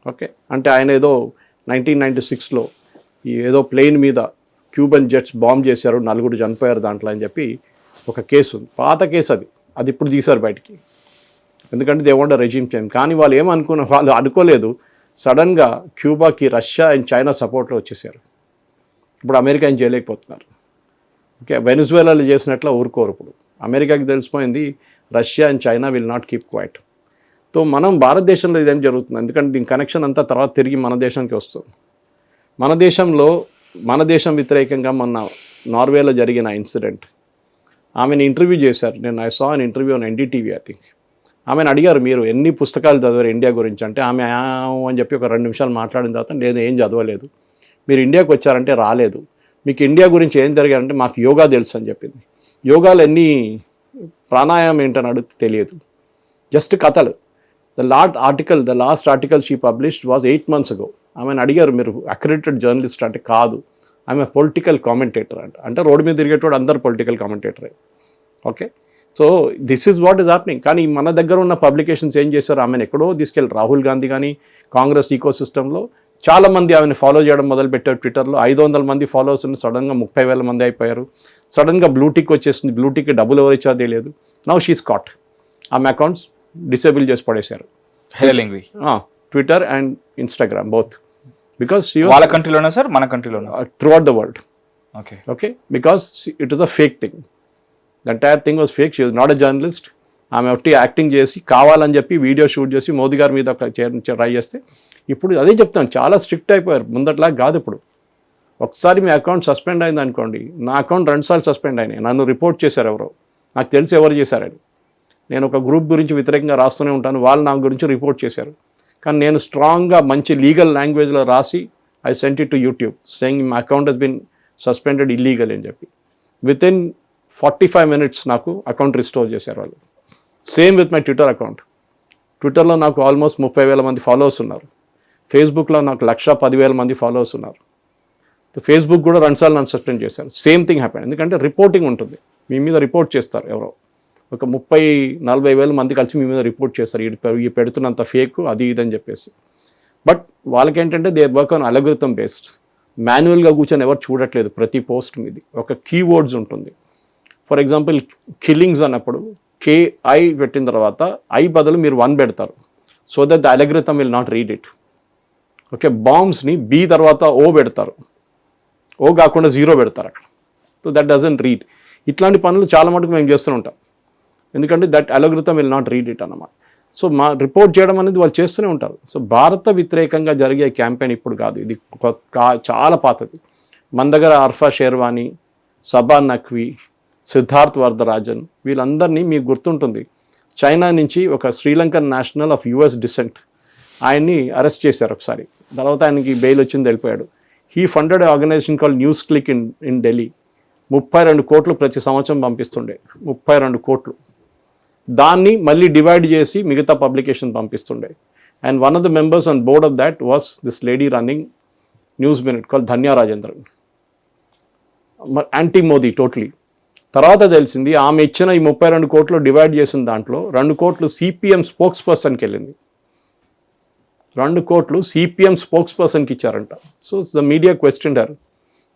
ఓకే, అంటే ఆయన ఏదో 1996లో ఏదో ప్లేన్ మీద క్యూబన్ జెట్స్ బాంబ్ చేశారు, 4 చనిపోయారు దాంట్లో అని చెప్పి ఒక కేసు ఉంది. పాత కేసు అది ఇప్పుడు తీశారు బయటికి, ఎందుకంటే దే వాంట్ రెజీమ్ చేంజ్. కానీ వాళ్ళు అనుకోలేదు సడన్గా క్యూబాకి రష్యా అండ్ చైనా సపోర్ట్లో వచ్చేసారు. ఇప్పుడు అమెరికా ఏం చేయలేకపోతున్నారు. ఓకే, వెనిజువేలాలో చేసినట్లు ఊరుకోరు. ఇప్పుడు అమెరికాకి తెలిసిపోయింది Russia and China will not keep quiet. So మనం భారతదేశంలో ఇదేం జరుగుతుంది, ఎందుకంటే దీని కనెక్షన్ అంతా తర్వాత తిరిగి మన దేశానికి వస్తుంది. మన దేశం వ్యతిరేకంగా మొన్న నార్వేలో జరిగిన ఇన్సిడెంట్, ఆమెను ఇంటర్వ్యూ చేశారు. నేను I saw an interview on NDTV I think. ఆమెను అడిగారు, మీరు ఎన్ని పుస్తకాలు చదివారు ఇండియా గురించి అంటే, ఆమె అని చెప్పి ఒక 2 నిమిషాలు మాట్లాడిన తర్వాత నేను ఏం చదవలేదు. మీరు ఇండియాకి వచ్చారంటే రాలేదు, మీకు ఇండియా గురించి ఏం జరిగాయంటే మాకు యోగా తెలుసు అని చెప్పింది. యోగాలు ఎన్ని ప్రాణాయామం ఏంటని అడిగితే తెలియదు, జస్ట్ కథలు. The last article she published was 8 months ago. ఆమెను అడిగారు మీరు అక్రెడిటెడ్ జర్నలిస్ట్ అంటే కాదు, ఆమె పొలిటికల్ కామెంటేటర్ అంటే రోడ్డు మీద తిరిగేటోడు అందరు పొలిటికల్ కామెంటేటరే. Okay, so this is what is happening. కానీ మన దగ్గర ఉన్న పబ్లికేషన్స్ ఏం చేశారు, ఆమెను ఎక్కడో తీసుకెళ్ళి రాహుల్ గాంధీ కానీ కాంగ్రెస్ ఈకో సిస్టంలో చాలామంది ఆమెను ఫాలో చేయడం మొదలుపెట్టారు. ట్విట్టర్లో 500 మంది ఫాలోవర్స్ ఉన్న సడన్గా 30,000 మంది అయిపోయారు. సడన్గా బ్లూటిక్ వచ్చేసింది, బ్లూటిక్ డబ్బులు ఎవరు ఇచ్చారో తెలియదు. Now she's caught. ఆమె అకౌంట్స్ డిసేబుల్ చేసి పడేశారు, Twitter and Instagram both. Because వాళ్ళ కంట్రీలోనే సార్, మన కంట్రీలోనే, throughout the world. Okay, because it is a fake thing. The entire thing was fake. She was not a journalist. ఆమె ఒకటి acting చేసి కావాలని చెప్పి వీడియో షూట్ చేసి మోదీ గారి మీద ఒక ట్రై చేస్తే, ఇప్పుడు అదే చెప్తాను, చాలా స్ట్రిక్ట్ అయిపోయారు, ముందట్లా కాదు. ఇప్పుడు ఒకసారి మీ అకౌంట్ సస్పెండ్ అయింది అనుకోండి, నా అకౌంట్ 2 సార్లు సస్పెండ్ అయినాయి. నన్ను రిపోర్ట్ చేశారు ఎవరో, నాకు తెలిసి ఎవరు చేశారని. నేను ఒక గ్రూప్ గురించి వ్యతిరేకంగా రాస్తూనే ఉంటాను, వాళ్ళు నా గురించి రిపోర్ట్ చేశారు. కానీ నేను స్ట్రాంగ్గా మంచి లీగల్ లాంగ్వేజ్లో రాసి I sent it to YouTube saying my account has been suspended illegal అని చెప్పి. వితిన్ 45 minutes నాకు అకౌంట్ రిస్టోర్ చేశారు వాళ్ళు. Same with my Twitter account. ట్విట్టర్లో నాకు ఆల్మోస్ట్ 30,000 మంది ఫాలోవర్స్ ఉన్నారు. ఫేస్బుక్లో నాకు 110,000 మంది ఫాలోవర్స్ ఉన్నారు. ఫేస్బుక్ కూడా 2 సార్లు నన్ను సస్పెండ్ చేశారు. Same thing happen. ఎందుకంటే రిపోర్టింగ్ ఉంటుంది, మీ మీద రిపోర్ట్ చేస్తారు ఎవరో, ఒక 30,000-40,000 మంది కలిసి మీ మీద రిపోర్ట్ చేస్తారు, ఈ పెడుతున్నంత ఫేక్ అది ఇదని చెప్పేసి. బట్ వాళ్ళకేంటంటే they work on algorithm based. మాన్యువల్గా కూర్చొని ఎవరు చూడట్లేదు ప్రతి పోస్ట్ మీది. ఒక కీవర్డ్స్ ఉంటుంది. ఫర్ ఎగ్జాంపుల్ కిల్లింగ్స్ అన్నప్పుడు KI పెట్టిన తర్వాత ఐ బదులు మీరు 1 పెడతారు, so that the algorithm will not read it. Okay, బాంబ్స్ని B తర్వాత O పెడతారు, O కాకుండా 0 పెడతారు అక్కడ, సో దట్ డజంట్ రీడ్. ఇట్లాంటి పనులు చాలా మటుకు మేము చేస్తూ ఉంటాం, ఎందుకంటే that algorithm will not read it అన్నమాట. సో మా రిపోర్ట్ చేయడం అనేది వాళ్ళు చేస్తూనే ఉంటారు. సో భారత వ్యతిరేకంగా జరిగే క్యాంపెయిన్ ఇప్పుడు కాదు, ఇది చాలా పాతది. మన దగ్గర అర్ఫా షేర్వానీ, సబా నఖ్వీ, సిద్ధార్థ్ వరదరాజన్, వీళ్ళందరినీ మీకు గుర్తుంటుంది, చైనా నుంచి ఒక Sri Lankan national of US descent ఆయన్ని అరెస్ట్ చేశారు ఒకసారి. తర్వాత ఆయనకి బెయిల్ వచ్చింది, వెళ్ళిపోయాడు. He funded organisation call news click in Delhi. 32 కోట్లు ప్రతి సంవత్సరం పంపిస్తుండే, 32 కోట్లు. దాన్ని మళ్ళీ డివైడ్ చేసి మిగతా పబ్లికేషన్ పంపిస్తుండే. And one of the members on board of that was this lady running news minute call Dhanya Rajendran, anti Modi totally. తర్వాత తెలిసింది ఆమె ఇచ్చిన ఈ 32 కోట్లు డివైడ్ చేసిన దాంట్లో 2 కోట్లు CPM స్పోక్స్ పర్సన్కి వెళ్ళింది. 2 కోట్లు CPM స్పోక్స్ పర్సన్కి ఇచ్చారంట. So the media question her,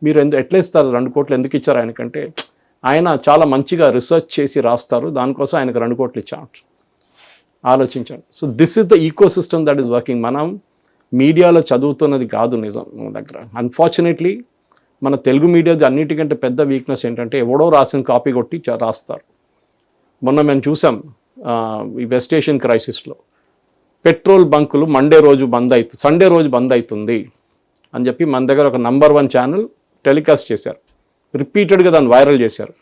మీరు ఎట్లా ఇస్తారు 2 కోట్లు ఎందుకు ఇచ్చారు ఆయనకంటే, ఆయన చాలా మంచిగా రీసెర్చ్ చేసి రాస్తారు, దానికోసం ఆయనకు 2 కోట్లు ఇచ్చాం. ఆలోచించండి. So this is the ecosystem that is working. మనం మీడియాలో చదువుతున్నది కాదు నిజం మన దగ్గర. అన్ఫార్చునేట్లీ మన తెలుగు మీడియా అన్నిటికంటే పెద్ద వీక్నెస్ ఏంటంటే ఎవడో రాసిన కాపీ కొట్టి రాస్తారు. మొన్న మేము చూసాం ఈ వెస్ట్ ఏషియన్ క్రైసిస్లో పెట్రోల్ బంకులు సండే రోజు బంద్ అవుతుంది అని చెప్పి మన దగ్గర ఒక నంబర్ 1 ఛానల్ టెలికాస్ట్ చేశారు. రిపీటెడ్గా దాన్ని వైరల్ చేశారు.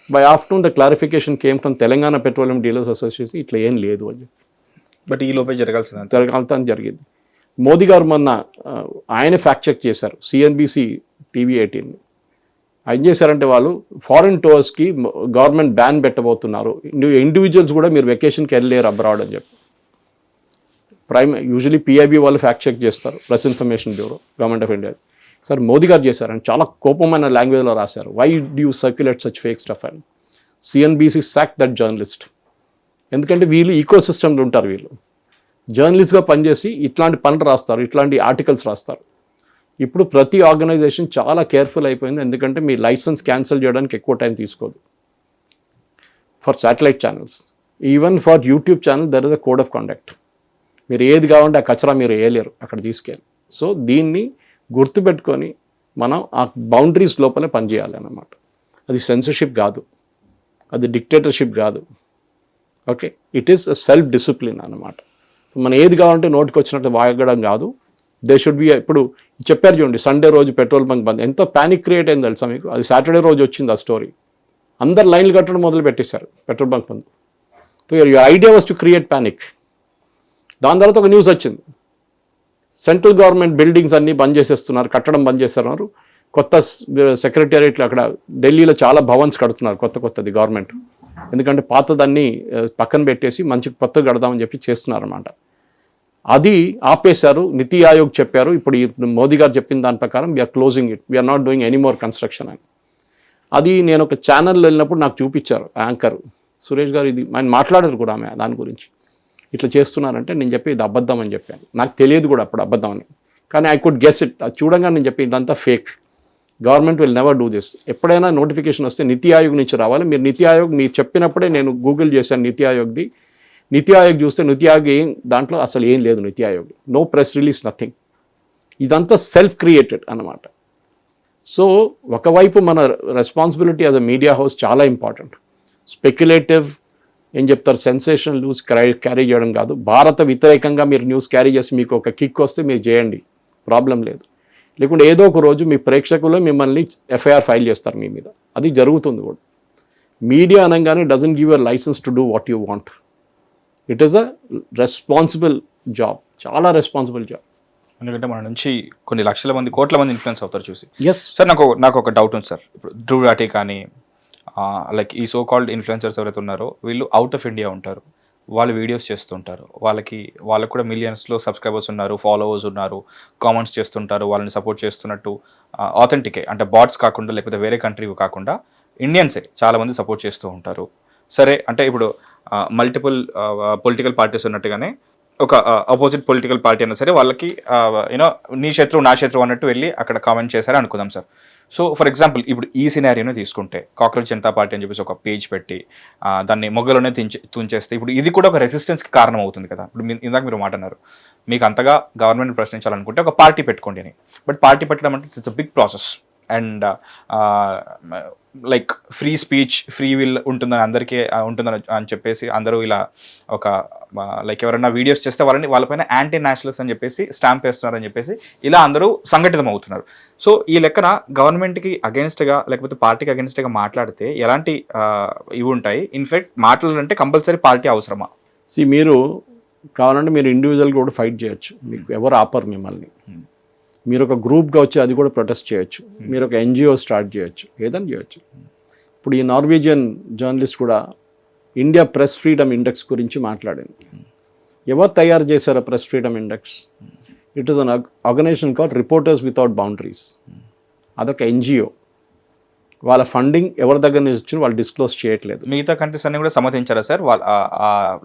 By afternoon the clarification came from Telangana petroleum dealers association, ఇట్లా ఏం లేదు అని చెప్పి. బట్ ఈ లోపే జరగాల్సిన జరిగింది. మోదీ గారు మొన్న ఆయన ఫ్యాక్ట్ చెక్ చేశారు, CNBC TV 18. ఏం చేశారంటే వాళ్ళు ఫారిన్ టూర్స్కి గవర్నమెంట్ బ్యాన్ పెట్టబోతున్నారు, ఇండివిజువల్స్ కూడా మీరు వెకేషన్కి వెళ్ళలేరు అబ్రాడ్ అని చెప్పి. యూజువలీ PIB వాళ్ళు ఫ్యాక్ట్ చెక్ చేస్తారు, press information bureau, government of India. Sir Modi garu చేశారని చాలా కోపమైన లాంగ్వేజ్లో రాశారు. Why do you circulate such fake stuff అని. CNBC sack that journalist. ఎందుకంటే వీళ్ళు ఈకో సిస్టమ్లో ఉంటారు, వీళ్ళు జర్నలిస్ట్గా పనిచేసి ఇట్లాంటి పనులు రాస్తారు, ఇట్లాంటి ఆర్టికల్స్ రాస్తారు. ఇప్పుడు ప్రతి ఆర్గనైజేషన్ చాలా కేర్ఫుల్ అయిపోయింది, ఎందుకంటే మీ లైసెన్స్ క్యాన్సిల్ చేయడానికి ఎక్కువ టైం తీసుకోదు. For satellite channels, even for YouTube channel there is a code of conduct. మీరు ఏది కావాలంటే ఆ కచరా మీరు వేయలేరు అక్కడ తీసుకెళ్ళి. సో దీన్ని గుర్తుపెట్టుకొని మనం ఆ బౌండరీస్ లోపలే పనిచేయాలి అన్నమాట. అది సెన్సర్షిప్ కాదు, అది డిక్టేటర్షిప్ కాదు. Okay, it is a self discipline అన్నమాట. మనం ఏది కావాలంటే నోటికి వచ్చినట్టు వాగడం కాదు. They should be. ఇప్పుడు చెప్పారు చూడండి, సండే రోజు పెట్రోల్ బంక్ బంద్, ఎంతో ప్యానిక్ క్రియేట్ అయింది తెలుసా మీకు. అది సాటర్డే రోజు వచ్చింది ఆ స్టోరీ. అందరు లైన్లు కట్టడం మొదలు పెట్టేశారు petrol bunk bandh. So your idea was to create panic. దాని తర్వాత ఒక న్యూస్ వచ్చింది, సెంట్రల్ గవర్నమెంట్ బిల్డింగ్స్ అన్నీ బంద్ చేసేస్తున్నారు, కట్టడం బంద్ చేస్తున్నారు, కొత్త సెక్రటేరియట్లు అక్కడ ఢిల్లీలో చాలా భవన్స్ కడుతున్నారు కొత్తది గవర్నమెంట్. ఎందుకంటే పాతదాన్ని పక్కన పెట్టేసి మంచి కొత్త కడదామని చెప్పి చేస్తున్నారన్నమాట. అది ఆపేశారు. నీతి ఆయోగ్ చెప్పారు ఇప్పుడు మోదీ గారు చెప్పిన దాని ప్రకారం we are closing it, we are not doing any more construction అని. అది నేను ఒక ఛానల్లో వెళ్ళినప్పుడు నాకు చూపించారు యాంకర్ సురేష్ గారు, ఇది ఆయన మాట్లాడారు కూడా ఆమె దాని గురించి, ఇట్లా చేస్తున్నారంటే నేను చెప్పి ఇది అబద్ధం అని చెప్పాను. నాకు తెలియదు కూడా అప్పుడు అబద్ధం అని, కానీ ఐ కుడ్ గెస్ ఇట్. అది చూడంగా నేను చెప్పి ఇదంతా fake, government will never do this. ఎప్పుడైనా నోటిఫికేషన్ వస్తే నీతి ఆయోగ్ నుంచి రావాలి. మీరు నీతి ఆయోగ్ మీరు చెప్పినప్పుడే నేను గూగుల్ చేశాను నీతి ఆయోగ్ది. నీతి ఆయోగ్ చూస్తే నీతి ఆయోగ్ దాంట్లో అసలు ఏం లేదు. NITI Aayog no press release, nothing. ఇదంతా సెల్ఫ్ క్రియేటెడ్ అన్నమాట. సో ఒకవైపు మన responsibility as a media house చాలా ఇంపార్టెంట్. స్పెక్యులేటివ్ ఏం చెప్తారు సెన్సేషన్ న్యూస్ క్యారీ చేయడం కాదు. భారత వ్యతిరేకంగా మీరు న్యూస్ క్యారీ చేసి మీకు ఒక కిక్ వస్తే మీరు చేయండి, ప్రాబ్లం లేదు. లేకుంటే ఏదో ఒక రోజు మీ ప్రేక్షకులు మిమ్మల్ని ఎఫ్ఐఆర్ ఫైల్ చేస్తారు మీ మీద. అది జరుగుతుంది కూడా. మీడియా అనగానే doesn't give your licence to do what you want. It is a responsible job, చాలా రెస్పాన్సిబుల్ జాబ్. ఎందుకంటే మన నుంచి కొన్ని లక్షల మంది, కోట్ల మంది ఇన్ఫ్లుయెన్స్ అవుతారు చూసి. ఎస్ సార్, నాకు ఒక డౌట్ ఉంది సార్. ఇప్పుడు ధ్రువ్ రాఠీ కానీ లైక్ ఈ సో కాల్డ్ ఇన్ఫ్లుయెన్సర్స్ ఎవరైతే ఉన్నారో వీళ్ళు అవుట్ ఆఫ్ ఇండియా ఉంటారు, వాళ్ళు వీడియోస్ చేస్తుంటారు, వాళ్ళకు కూడా మిలియన్స్లో సబ్స్క్రైబర్స్ ఉన్నారు, ఫాలోవర్స్ ఉన్నారు, కామెంట్స్ చేస్తుంటారు, వాళ్ళని సపోర్ట్ చేస్తున్నట్టు ఆథెంటికే అంటే బాట్స్ కాకుండా లేకపోతే వేరే కంట్రీ కాకుండా ఇండియన్సే చాలామంది సపోర్ట్ చేస్తూ ఉంటారు. సరే, అంటే ఇప్పుడు మల్టిపుల్ పొలిటికల్ పార్టీస్ ఉన్నట్టుగానే ఒక అపోజిట్ పొలిటికల్ పార్టీ అయినా సరే వాళ్ళకి యూనో నీ శత్రువు నా శత్రువు అన్నట్టు వెళ్ళి అక్కడ కామెంట్ చేశారని అనుకుందాం సార్. సో ఫర్ ఎగ్జాంపుల్ ఇప్పుడు ఈ సినారియోనే తీసుకుంటే కాక్రోచ్ జనతా పార్టీ అని చెప్పేసి ఒక పేజ్ పెట్టి దాన్ని మొగ్గలోనే తుంచేస్తే ఇప్పుడు ఇది కూడా ఒక రెసిస్టెన్స్కి కారణం అవుతుంది కదా. ఇప్పుడు ఇందాక మీరు మాట అన్నారు, మీకు అంతగా గవర్నమెంట్ ప్రశ్నించాలనుకుంటే ఒక పార్టీ పెట్టుకోండి అని. బట్ పార్టీ పెట్టడం అంటే it's a big process and like free speech, free will ఉంటుందని అందరికీ ఉంటుందని అని చెప్పేసి అందరూ ఇలా ఒక లైక్ ఎవరైనా వీడియోస్ చేస్తే వాళ్ళపైన యాంటీ నేషనలిస్ట్ అని చెప్పేసి స్టాంప్ వేస్తున్నారని చెప్పేసి ఇలా అందరూ సంఘటితం అవుతున్నారు. సో ఈ లెక్కన గవర్నమెంట్కి అగెన్స్ట్గా లేకపోతే పార్టీకి అగెన్స్ట్గా మాట్లాడితే ఎలాంటి ఇవి ఉంటాయి? ఇన్ఫాక్ట్ మాట్లాడాలంటే కంపల్సరీ పార్టీ అవసరమా? మీరు కావాలంటే మీరు ఇండివిజువల్గా కూడా ఫైట్ చేయొచ్చు, మీకు ఎవరు ఆపరు మిమ్మల్ని. మీరు ఒక గ్రూప్గా వచ్చి అది కూడా ప్రొటెస్ట్ చేయొచ్చు, మీరు ఒక ఎన్జిఓ స్టార్ట్ చేయొచ్చు, ఏదైనా చేయొచ్చు. ఇప్పుడు ఈ నార్వేజియన్ జర్నలిస్ట్ కూడా ఇండియా ప్రెస్ ఫ్రీడమ్ ఇండెక్స్ గురించి మాట్లాడింది. ఎవరు తయారు చేశారు press freedom index? It is an organisation called reporters without boundaries. అదొక ఎన్జిఓ. వాళ్ళ ఫండింగ్ ఎవరి దగ్గర నుంచి వచ్చిన వాళ్ళు డిస్క్లోజ్ చేయట్లేదు. మిగతా కంట్రీస్ అన్ని కూడా సమ్మతించారా సార్?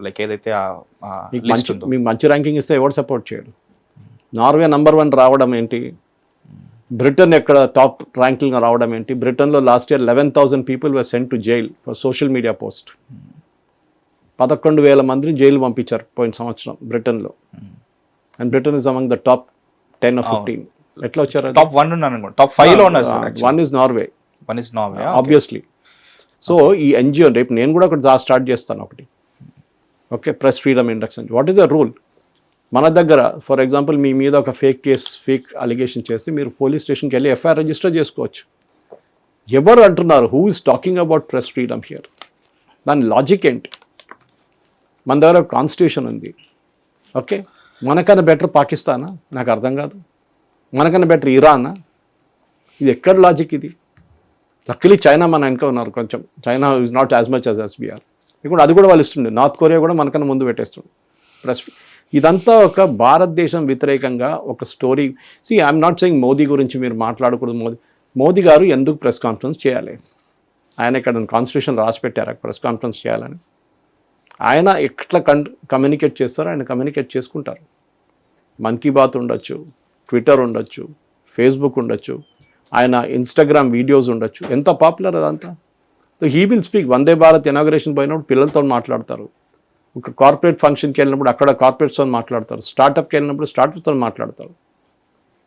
లైక్ ఏదైతే మీకు మంచి ర్యాంకింగ్ ఇస్తే ఎవరు సపోర్ట్ చేయడు? నార్వే నంబర్ 1 రావడం ఏంటి? బ్రిటన్ ఎక్కడ టాప్ ర్యాంకింగ్ రావడం ఏంటి? బ్రిటన్లో last year 11,000 people were sent to jail for social media post. 11,000 మందిని జైలు పంపించారు పోయిన సంవత్సరం బ్రిటన్లో. And Britain is among the top 10 or 15. ఎట్లా వచ్చారు? టాప్ 1 ఉన్నాను, టాప్ 5లో ఉన్నారు sir. 1 is Norway. Obviously. So ఈ ఎన్జిఓ రేపు నేను కూడా ఒకటి స్టార్ట్ చేస్తాను ఒకటి. ఓకే, ప్రెస్ ఫ్రీడమ్ ఇండెక్స్ అని. What is the rule? మన దగ్గర ఫర్ ఎగ్జాంపుల్ మీ మీద ఒక ఫేక్ అలిగేషన్ చేస్తే మీరు పోలీస్ స్టేషన్కి వెళ్ళి ఎఫ్ఐఆర్ రిజిస్టర్ చేసుకోవచ్చు. ఎవరు అంటున్నారు? Who is talking about press freedom here? దాని లాజిక్ ఏంటి? మన దగ్గర కాన్స్టిట్యూషన్ ఉంది. ఓకే, మనకన్నా బెటర్ పాకిస్తానా? నాకు అర్థం కాదు. మనకన్నా బెటర్ ఇరానా? ఇది ఎక్కడ లాజిక్ ఇది? లక్కీలీ చైనా మన వెనక ఉన్నారు కొంచెం. China is not as much as we are. ఇప్పుడు అది కూడా వాళ్ళు ఇస్తుండే. నార్త్ కొరియా కూడా మనకన్నా ముందు పెట్టేస్తుండే ప్రెస్. ఇదంతా ఒక భారతదేశం వ్యతిరేకంగా ఒక story. I'm not saying Modi గురించి మీరు మాట్లాడకూడదు. మోదీ గారు ఎందుకు ప్రెస్ కాన్ఫరెన్స్ చేయాలి? ఆయన ఇక్కడ కాన్స్టిట్యూషన్ రాసి పెట్టారు ప్రెస్ కాన్ఫరెన్స్ చేయాలని. ఆయన ఎట్లా కమ్యూనికేట్ చేస్తారో ఆయన కమ్యూనికేట్ చేసుకుంటారు. మన్ కీ బాత్ ఉండొచ్చు, ట్విట్టర్ ఉండొచ్చు, ఫేస్బుక్ ఉండొచ్చు, ఆయన ఇన్స్టాగ్రామ్ వీడియోస్ ఉండొచ్చు. ఎంత పాపులర్ అదంతా. So he will speak. Vande Bharat inauguration పోయినప్పుడు పిల్లలతో మాట్లాడతారు. ఒక కార్పొరేట్ ఫంక్షన్కి వెళ్ళినప్పుడు అక్కడ కార్పొరేట్స్తో మాట్లాడతారు. స్టార్టప్కి వెళ్ళినప్పుడు స్టార్టప్తో మాట్లాడతారు.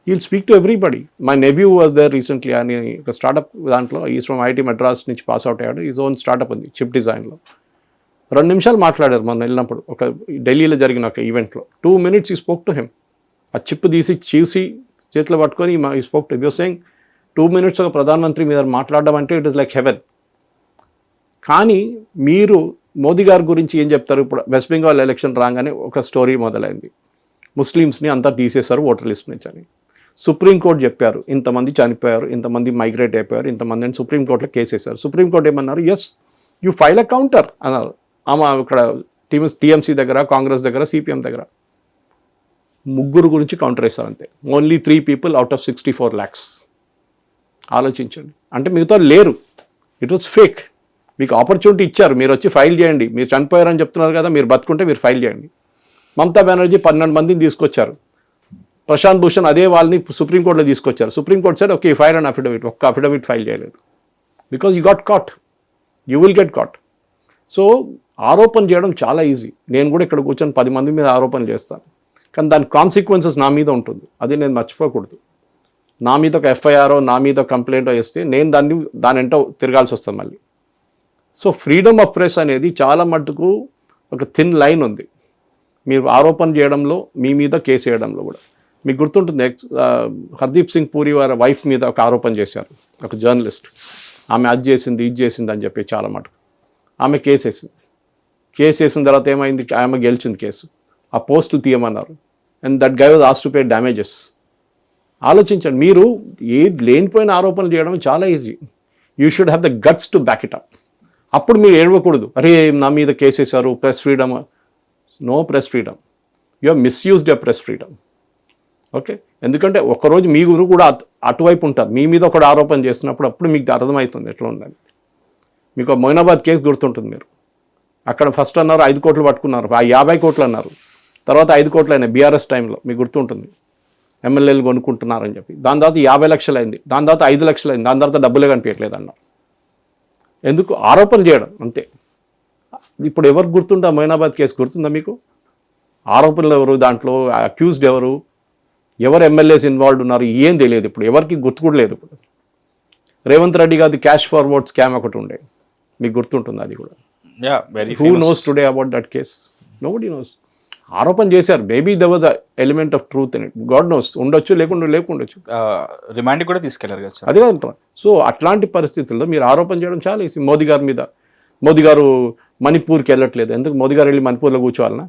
He will speak to everybody. My nephew was there recently అని ఒక స్టార్టప్ దాంట్లో. ఈజ్ ఫ్రమ్ ఐఐటి మద్రాస్ నుంచి పాస్ అవుట్ అయ్యాడు. ఈజ్ ఓన్ స్టార్టప్ ఉంది చిప్ డిజైన్లో. 2 నిమిషాలు మాట్లాడారు మొన్న వెళ్ళినప్పుడు ఒక ఢిల్లీలో జరిగిన ఒక ఈవెంట్లో. 2 minutes ఈ స్పోక్ టు హిమ్. ఆ చిప్ తీసి చూసి చేతిలో పట్టుకొని ఈ spoke to you're saying 2 minutes ఒక ప్రధానమంత్రి మీద మాట్లాడడం అంటే ఇట్ ఈస్ లైక్ హెవెన్. కానీ మీరు మోదీ గారి గురించి ఏం చెప్తారు? ఇప్పుడు వెస్ట్ బెంగాల్ ఎలక్షన్ రాగానే ఒక స్టోరీ మొదలైంది. ముస్లిమ్స్ని అంతా తీసేశారు ఓటర్ లిస్ట్ నుంచి అని. సుప్రీంకోర్టు చెప్పారు ఇంతమంది చనిపోయారు, ఇంతమంది మైగ్రేట్ అయిపోయారు, ఇంతమంది అని సుప్రీంకోర్టులో కేసు వేశారు. సుప్రీంకోర్టు ఏమన్నారు, yes you file a counter అన్నారు. ఆమె ఇక్కడ టీఎంసీ దగ్గర, కాంగ్రెస్ దగ్గర, సిపిఎం దగ్గర 3 గురించి కౌంటర్ వేశారు అంతే. Only 3 people out of 64 lakhs. ఆలోచించండి, అంటే మిగతా లేరు. It was fake. మీకు ఆపర్చునిటీ ఇచ్చారు, మీరు వచ్చి ఫైల్ చేయండి, మీరు చనిపోయారని చెప్తున్నారు కదా, మీరు బతుకుంటే మీరు ఫైల్ చేయండి. మమతా బెనర్జీ 12 మందిని తీసుకొచ్చారు. ప్రశాంత్ భూషణ్ అదే వాళ్ళని సుప్రీంకోర్టులో తీసుకొచ్చారు. Supreme court side okay file and affidavit, ఒక్క అఫిడవిట్ ఫైల్ చేయలేదు. Because you got cot, you will get caught. So ఆరోపణ చేయడం చాలా ఈజీ. నేను కూడా ఇక్కడ కూర్చొని 10 మంది మీద ఆరోపణలు చేస్తాను, కానీ దాని కాన్సిక్వెన్సెస్ నా మీద ఉంటుంది. అది నేను మర్చిపోకూడదు. నా మీద ఒక ఎఫ్ఐఆరో, నా మీద కంప్లైంటో వేస్తే నేను దాని ఎంటో తిరగాల్సి వస్తుంది మళ్ళీ. సో ఫ్రీడమ్ ఆఫ్ ప్రెస్ అనేది చాలా మట్టుకు ఒక థిన్ లైన్ ఉంది. మీరు ఆరోపణ చేయడంలో, మీ మీద కేసు వేయడంలో కూడా. మీకు గుర్తుంటుంది, హర్దీప్ సింగ్ పూరి వారి వైఫ్ మీద ఒక ఆరోపణ చేశారు ఒక జర్నలిస్ట్. ఆమె అది చేసింది, ఇది చేసింది అని చెప్పి చాలా మటుకు. ఆమె కేసు వేసిన తర్వాత ఏమైంది, ఆమె గెలిచింది కేసు. ఆ పోస్టులు తీయమన్నారు. And that guy was asked to pay damages. ఆలోచించండి, మీరు ఏది లేనిపోయిన ఆరోపణలు చేయడం చాలా easy. You should have the guts to back it up. అప్పుడు మీరు ఏడవకూడదు, అరే నా మీద కేసు వేశారు, press freedom. No press freedom, you have misused your press freedom. Okay, ఎందుకంటే ఒకరోజు మీ గురు కూడా అటువైపు ఉంటారు. మీ మీద ఒకటి ఆరోపణ చేస్తున్నప్పుడు అప్పుడు మీకు అర్థమవుతుంది ఎట్లా ఉండాలి. మీకు మొయినాబాద్ కేసు గుర్తుంటుంది. మీరు అక్కడ ఫస్ట్ అన్నారు 5 కోట్లు పట్టుకున్నారు, 50 కోట్లు అన్నారు, తర్వాత 5 కోట్లు అయినాయి బీఆర్ఎస్ టైంలో. మీకు గుర్తుంటుంది, ఎమ్మెల్యేలు కొనుక్కుంటున్నారని చెప్పి. దాని తర్వాత 50 లక్షలు అయింది, దాని తర్వాత 5 లక్షలు అయింది, దాని తర్వాత డబ్బులే కనిపించట్లేదు అన్నారు. ఎందుకు? ఆరోపణ చేయడం అంతే. ఇప్పుడు ఎవరు గుర్తుందా మొయినాబాద్ కేసు? గుర్తుందా మీకు? ఆరోపణలు ఎవరు, దాంట్లో అక్యూజ్డ్ ఎవరు ఎమ్మెల్యేస్ ఇన్వాల్వ్డ్ ఉన్నారు, ఏం తెలియదు. ఇప్పుడు ఎవరికి గుర్తు కూడా లేదు. ఇప్పుడు రేవంత్ రెడ్డి గారి క్యాష్ ఫార్వర్డ్ స్కామ్ ఒకటి ఉండే, మీకు గుర్తుంటుంది అది కూడా. Who knows today about that case? Nobody nose. ఆరోపణ చేశారు, maybe there was a element of truth in it, God knows. ఉండొచ్చు, లేకుండొచ్చు. రిమాండ్ కూడా తీసుకెళ్లారు కదా. అదే కదా. సో అట్లాంటి పరిస్థితుల్లో మీరు ఆరోపణ చేయడం చాలా ఈజీ. మోదీ గారి మీద, మోదీ గారు మణిపూర్కి వెళ్ళట్లేదు, ఎందుకు మోదీ గారు వెళ్ళి మణిపూర్లో కూర్చోవాలన్నా?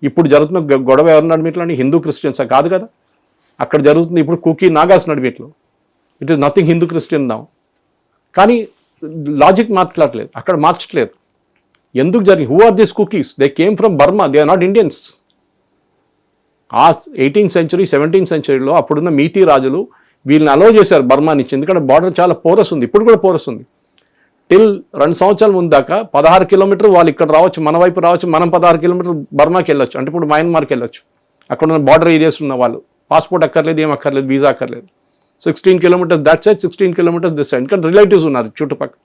ఇప్పుడు జరుగుతున్న గొడవ ఎవరు నడిమిట్లని? హిందూ క్రిస్టియన్సా? కాదు కదా. అక్కడ జరుగుతుంది ఇప్పుడు కుకీ నాగాస్ నడిమిట్లో. It is nothing Hindu Christian now. కానీ లాజిక్ మార్చట్లేదు, అక్కడ మార్చట్లేదు. ఎందుకు జరిగింది? Who are these Kukis? They came from Burma, they are not Indians. ఆ 18th century 17th centuryలో అప్పుడున్న మీతీ రాజులు వీళ్ళని అలో చేశారు బర్మా నుంచి. ఎందుకంటే బార్డర్ చాలా పోరస్ ఉంది, ఇప్పుడు కూడా పోరస్ ఉంది. టిల్ 2 సంవత్సరాల ముందు దాకా 16 kilometers వాళ్ళు ఇక్కడ రావచ్చు, మన వైపు రావచ్చు, మనం 16 kilometers బర్మాకి వెళ్ళొచ్చు. అంటే ఇప్పుడు మయన్మార్కి వెళ్ళొచ్చు. అక్కడ ఉన్న బార్డర్ ఏరియాస్ ఉన్న వాళ్ళు పాస్పోర్ట్ అక్కర్లేదు, ఏం అక్కర్లేదు, వీసా అక్కర్లేదు. 16 kilometers that side, 16 kilometers this side. ఎందుకంటే రిలేటివ్స్ ఉన్నారు చుట్టుపక్కల.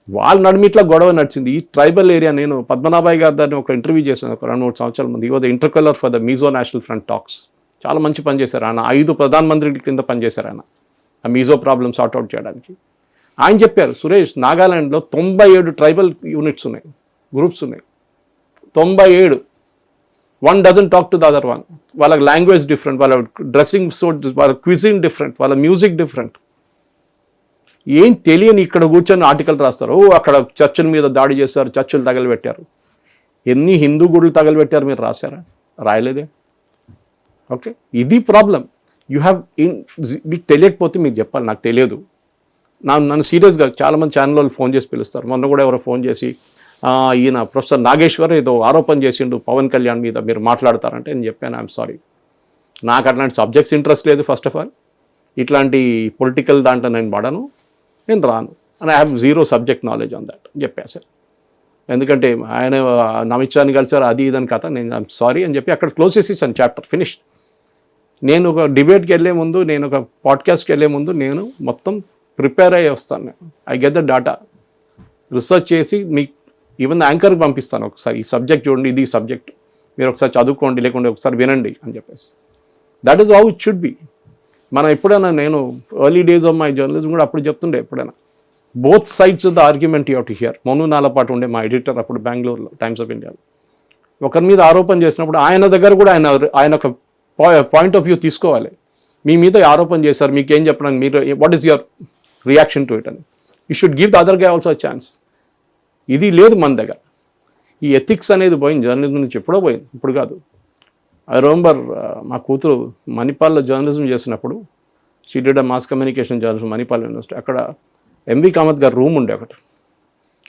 వాళ్ళ నడిమిట్లా గొడవ నడిచింది. ఈ ట్రైబల్ ఏరియా, నేను పద్మనాభాయ్ గారి దాన్ని ఒక ఇంటర్వ్యూ చేశాను ఒక 2-3 సంవత్సరాల ముందు. ఈ was interlocutor for the Mizo national front talks. చాలా మంచి పని చేశారు ఆయన. 5 ప్రధానమంత్రుల కింద పనిచేశారు ఆయన ఆ మీజో ప్రాబ్లమ్ సార్ట్అవుట్ చేయడానికి. ఆయన చెప్పారు, సురేష్, నాగాలాండ్లో 97 ట్రైబల్ యూనిట్స్ ఉన్నాయి, గ్రూప్స్ ఉన్నాయి. 97. One doesn't talk to the other one. వాళ్ళ లాంగ్వేజ్ డిఫరెంట్, వాళ్ళ డ్రెస్సింగ్ వాళ్ళ క్విజిన్ డిఫరెంట్, వాళ్ళ మ్యూజిక్ డిఫరెంట్. ఏం తెలియని ఇక్కడ కూర్చొని ఆర్టికల్ రాస్తారు. అక్కడ చర్చిల మీద దాడి చేస్తారు, చర్చిలు తగలబెట్టారు. ఎన్ని హిందూ గుడులు తగలబెట్టారు మీరు రాశారా? రాయలేదే. ఓకే, ఇది ప్రాబ్లం. యూ హ్యావ్ మీకు తెలియకపోతే మీకు చెప్పాలి, నాకు తెలియదు. నన్ను సీరియస్గా చాలామంది ఛానల్ వాళ్ళు ఫోన్ చేసి పిలుస్తారు. మొన్న కూడా ఎవరో ఫోన్ చేసి, ఈయన ప్రొఫెసర్ నాగేశ్వర్ ఏదో ఆరోపణ చేసిండు పవన్ కళ్యాణ్ మీద, మీరు మాట్లాడతారంటే నేను చెప్పాను, ఐఎమ్ సారీ, నాకు అట్లాంటి సబ్జెక్ట్స్ ఇంట్రెస్ట్ లేదు. ఫస్ట్ ఆఫ్ ఆల్ ఇట్లాంటి పొలిటికల్ దాంట్లో నేను పడను, నేను రాను. And I have 0 subject knowledge on that చెప్పాను సార్. ఎందుకంటే ఆయన అమిత్ షాని కలిసారు, అది ఇదని కథ. నేను ఐఎమ్ సారీ అని చెప్పి అక్కడ క్లోజ్ చేసేసాను, చాప్టర్ ఫినిష్. నేను ఒక డిబేట్కి వెళ్ళే ముందు, నేను ఒక పాడ్కాస్ట్కి వెళ్ళే ముందు నేను మొత్తం ప్రిపేర్ అయ్యి వస్తాను. నేను I get the data, research చేసి మీకు ఈవెన్ యాంకర్కి పంపిస్తాను. ఒకసారి ఈ సబ్జెక్ట్ చూడండి, ఇది సబ్జెక్ట్, మీరు ఒకసారి చదువుకోండి, లేకుంటే ఒకసారి వినండి అని చెప్పేసి. That is how it should be. మనం ఎప్పుడైనా, నేను early days of my journalism కూడా అప్పుడు చెప్తుండే, ఎప్పుడైనా both sides of the argument you have to hear. మోను నాలపాటు ఉండే మా ఎడిటర్ అప్పుడు బెంగళూరులో, టైమ్స్ ఆఫ్ ఇండియాలో. ఒకరి మీద ఆరోపణ చేసినప్పుడు ఆయన దగ్గర కూడా ఆయన ఒక పాయింట్ ఆఫ్ వ్యూ తీసుకోవాలి. మీ మీద ఆరోపణ చేశారు, మీకేం చెప్పడానికి, మీరు what is your reaction to it అని. You should give the other guy also chance. ఇది లేదు మన దగ్గర. ఈ ఎథిక్స్ అనేది పోయింది, జర్నలిజం నుంచి ఎప్పుడో పోయింది, ఇప్పుడు కాదు. ఐ రిమెంబర్ మా కూతురు మణిపాల్లో జర్నలిజం చేసినప్పుడు she did mass communication journalism Manipal university. అక్కడ ఎంవి కామత్ గారు రూమ్ ఉండే ఒకటి.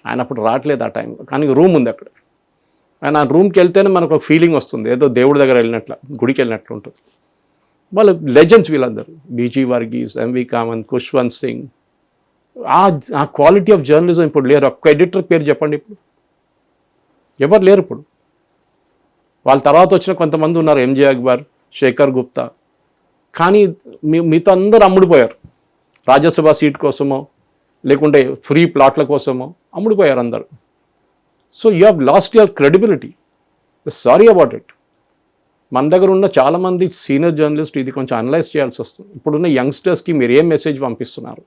ఆయన అప్పుడు రావట్లేదు ఆ టైంలో, కానీ రూమ్ ఉంది అక్కడ. ఆయన ఆ రూమ్కి వెళ్తేనే మనకు ఒక ఫీలింగ్ వస్తుంది, ఏదో దేవుడి దగ్గర వెళ్ళినట్లు, గుడికి వెళ్ళినట్లు ఉంటుంది. వాళ్ళు లెజెండ్స్ వీళ్ళందరూ, బీజీ వర్గీస్, ఎంవి కామత్, ఖుష్వంత్ సింగ్. ఆ క్వాలిటీ ఆఫ్ జర్నలిజం ఇప్పుడు లేరు. ఒక్క ఎడిటర్ పేరు చెప్పండి ఇప్పుడు, ఎవరు లేరు ఇప్పుడు. వాళ్ళ తర్వాత వచ్చిన కొంతమంది ఉన్నారు, ఎంజే అక్బర్, శేఖర్ గుప్తా, కానీ మీతో అందరూ అమ్ముడిపోయారు. రాజ్యసభ సీట్ కోసమో లేకుంటే ఫ్రీ ప్లాట్ల కోసమో అమ్ముడిపోయారు అందరు. So you have lost your credibility. Sorry about it. మన దగ్గర ఉన్న చాలామంది సీనియర్ జర్నలిస్ట్ ఇది కొంచెం అనలైజ్ చేయాల్సి వస్తుంది. ఇప్పుడున్న యంగ్స్టర్స్కి మీరు ఏం మెసేజ్ పంపిస్తున్నారు?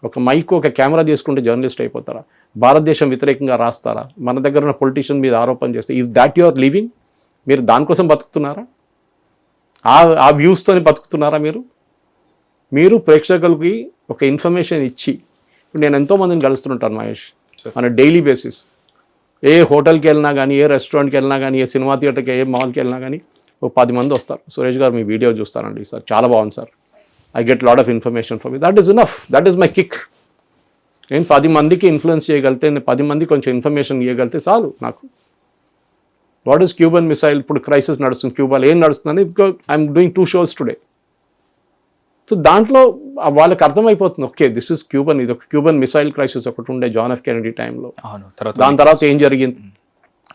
ఒక మైక్, ఒక కెమెరా తీసుకుంటే జర్నలిస్ట్ అయిపోతారా? భారతదేశం వ్యతిరేకంగా రాస్తారా? మన దగ్గర ఉన్న పొలిటీషియన్ మీద ఆరోపణ చేస్తే ఈజ్ దాట్ యువర్ లివింగ్? మీరు దానికోసం బతుకుతున్నారా? ఆ వ్యూస్తోని బతుకుతున్నారా మీరు ప్రేక్షకులకి ఒక ఇన్ఫర్మేషన్ ఇచ్చి, ఇప్పుడు నేను ఎంతోమందిని కలుస్తుంటాను మహేష్, మన డైలీ బేసిస్. ఏ హోటల్కి వెళ్ళినా కానీ, ఏ రెస్టారెంట్కి వెళ్ళినా కానీ, ఏ సినిమా థియేటర్కి, ఏ మాల్కి వెళ్ళినా కానీ ఒక 10 మంది వస్తారు. సురేష్ గారు మీ వీడియో చూస్తానండి సార్, చాలా బాగుంది sir, I get lot of information from you. That is enough, that is my kick. నేను 10 మందికి ఇన్ఫ్లుయెన్స్ చేయగలిగితే, నేను 10 మంది కొంచెం ఇన్ఫర్మేషన్ ఇవ్వగలిగితే చాలు నాకు. What is Cuban missile? ఇప్పుడు క్రైసిస్ నడుస్తుంది క్యూబాలో, ఏం నడుస్తుందని, because I'm doing 2 shows today. So దాంట్లో వాళ్ళకి అర్థమైపోతుంది, ఓకే దిస్ ఇస్ క్యూబన్, ఇది ఒక క్యూబన్ మిసైల్ క్రైసిస్ ఒకటి ఉండే జాన్ ఎఫ్ కెనడీ టైంలో. దాని తర్వాత ఏం జరిగింది,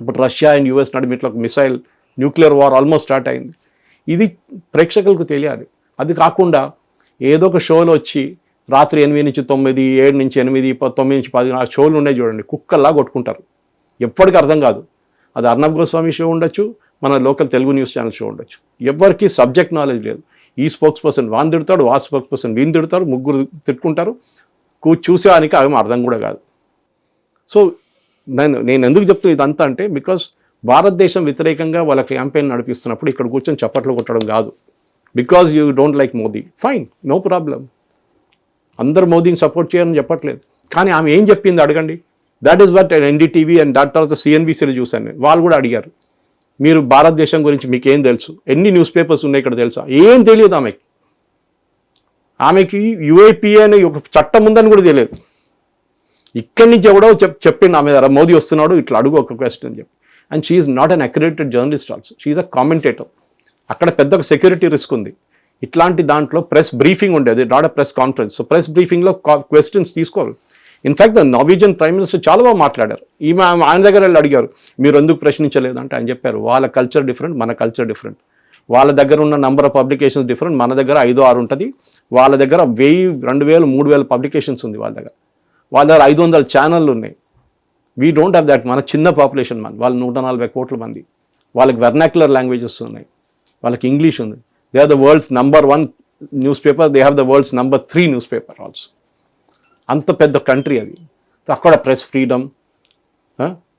ఇప్పుడు రష్యా అండ్ యుఎస్ నడిమిట్లో ఒక missile nuclear war almost start అయింది. ఇది ప్రేక్షకులకు తెలియాలి. అది కాకుండా ఏదో ఒక షోలో వచ్చి రాత్రి 8 నుంచి 9, 7 నుంచి 8, 9 నుంచి 10 ఆ షోలు ఉన్నాయి చూడండి, కుక్కల్లా కొట్టుకుంటారు. ఎప్పటికీ అర్థం కాదు. అది అర్ణబ్ గోస్వామి షో ఉండొచ్చు, మన local Telugu news channel show ఉండొచ్చు. ఎవరికి సబ్జెక్ట్ నాలెడ్జ్ లేదు. ఈ స్పోక్స్ పర్సన్ వాన్ తిడతాడు, ఆ స్పోక్స్ పర్సన్ వీని తిడతారు, ముగ్గురు తిట్టుకుంటారు. చూసేవానికి అవి అర్థం కూడా కాదు. సో నేను ఎందుకు చెప్తున్నా ఇదంతా అంటే, బికాస్ భారతదేశం వ్యతిరేకంగా వాళ్ళ క్యాంపెయిన్ నడిపిస్తున్నప్పుడు ఇక్కడ కూర్చొని చప్పట్లు కొట్టడం కాదు. Because you don't like Modi, fine, no problem. అందరు మోదీని సపోర్ట్ చేయాలని చెప్పట్లేదు, కానీ ఆమె ఏం చెప్పింది అడగండి. That is what NDTV and దాని తర్వాత సిఎన్బిసిలో చూశాను నేను. వాళ్ళు కూడా అడిగారు, మీరు భారతదేశం గురించి మీకు ఏం తెలుసు, ఎన్ని న్యూస్ పేపర్స్ ఉన్నాయి ఇక్కడ తెలుసా? ఏం తెలియదు ఆమెకి యుఏపిఏ అనే ఒక చట్టం ఉందని కూడా తెలియదు. ఇక్కడి నుంచి ఎవడో చెప్పిండు ఆమె ద్వారా, మోదీ వస్తున్నాడు ఇట్లా అడుగు ఒక క్వశ్చన్ అని చెప్పి. And she is not an accredited journalist also, she is a commentator. అక్కడ పెద్ద సెక్యూరిటీ రిస్క్ ఉంది. ఇట్లాంటి దాంట్లో ప్రెస్ బ్రీఫింగ్ ఉండేది, not a press conference. So press బ్రీఫింగ్లో క్వశ్చన్స్ తీసుకోవాలి. In fact the Norwegian prime minister చాలా బాగా మాట్లాడారు. ఆయన దగ్గర వెళ్ళి అడిగారు, మీరు ఎందుకు ప్రశ్నించలేదు అంటే ఆయన చెప్పారు, వాళ్ళ కల్చర్ డిఫరెంట్, మన కల్చర్ డిఫరెంట్. వాళ్ళ దగ్గర ఉన్న నంబర్ ఆఫ్ పబ్లికేషన్స్ డిఫరెంట్, మన దగ్గర 5-6 ఉంటుంది. వాళ్ళ దగ్గర 1000, 2000, 3000 పబ్లికేషన్స్ ఉంది వాళ్ళ దగ్గర. వాళ్ళ దగ్గర 500 ఛానళ్ళు ఉన్నాయి. We don't have that. మన చిన్న పాపులేషన్, వాళ్ళు 140 కోట్ల మంది. వాళ్ళకి వెర్నాక్యులర్ లాంగ్వేజెస్ ఉన్నాయి, వాళ్ళకి ఇంగ్లీష్ ఉంది. They are the world's number 1 newspaper, they have the world's number 3 newspaper also. అంత పెద్ద కంట్రీ అది. అక్కడ ప్రెస్ ఫ్రీడమ్,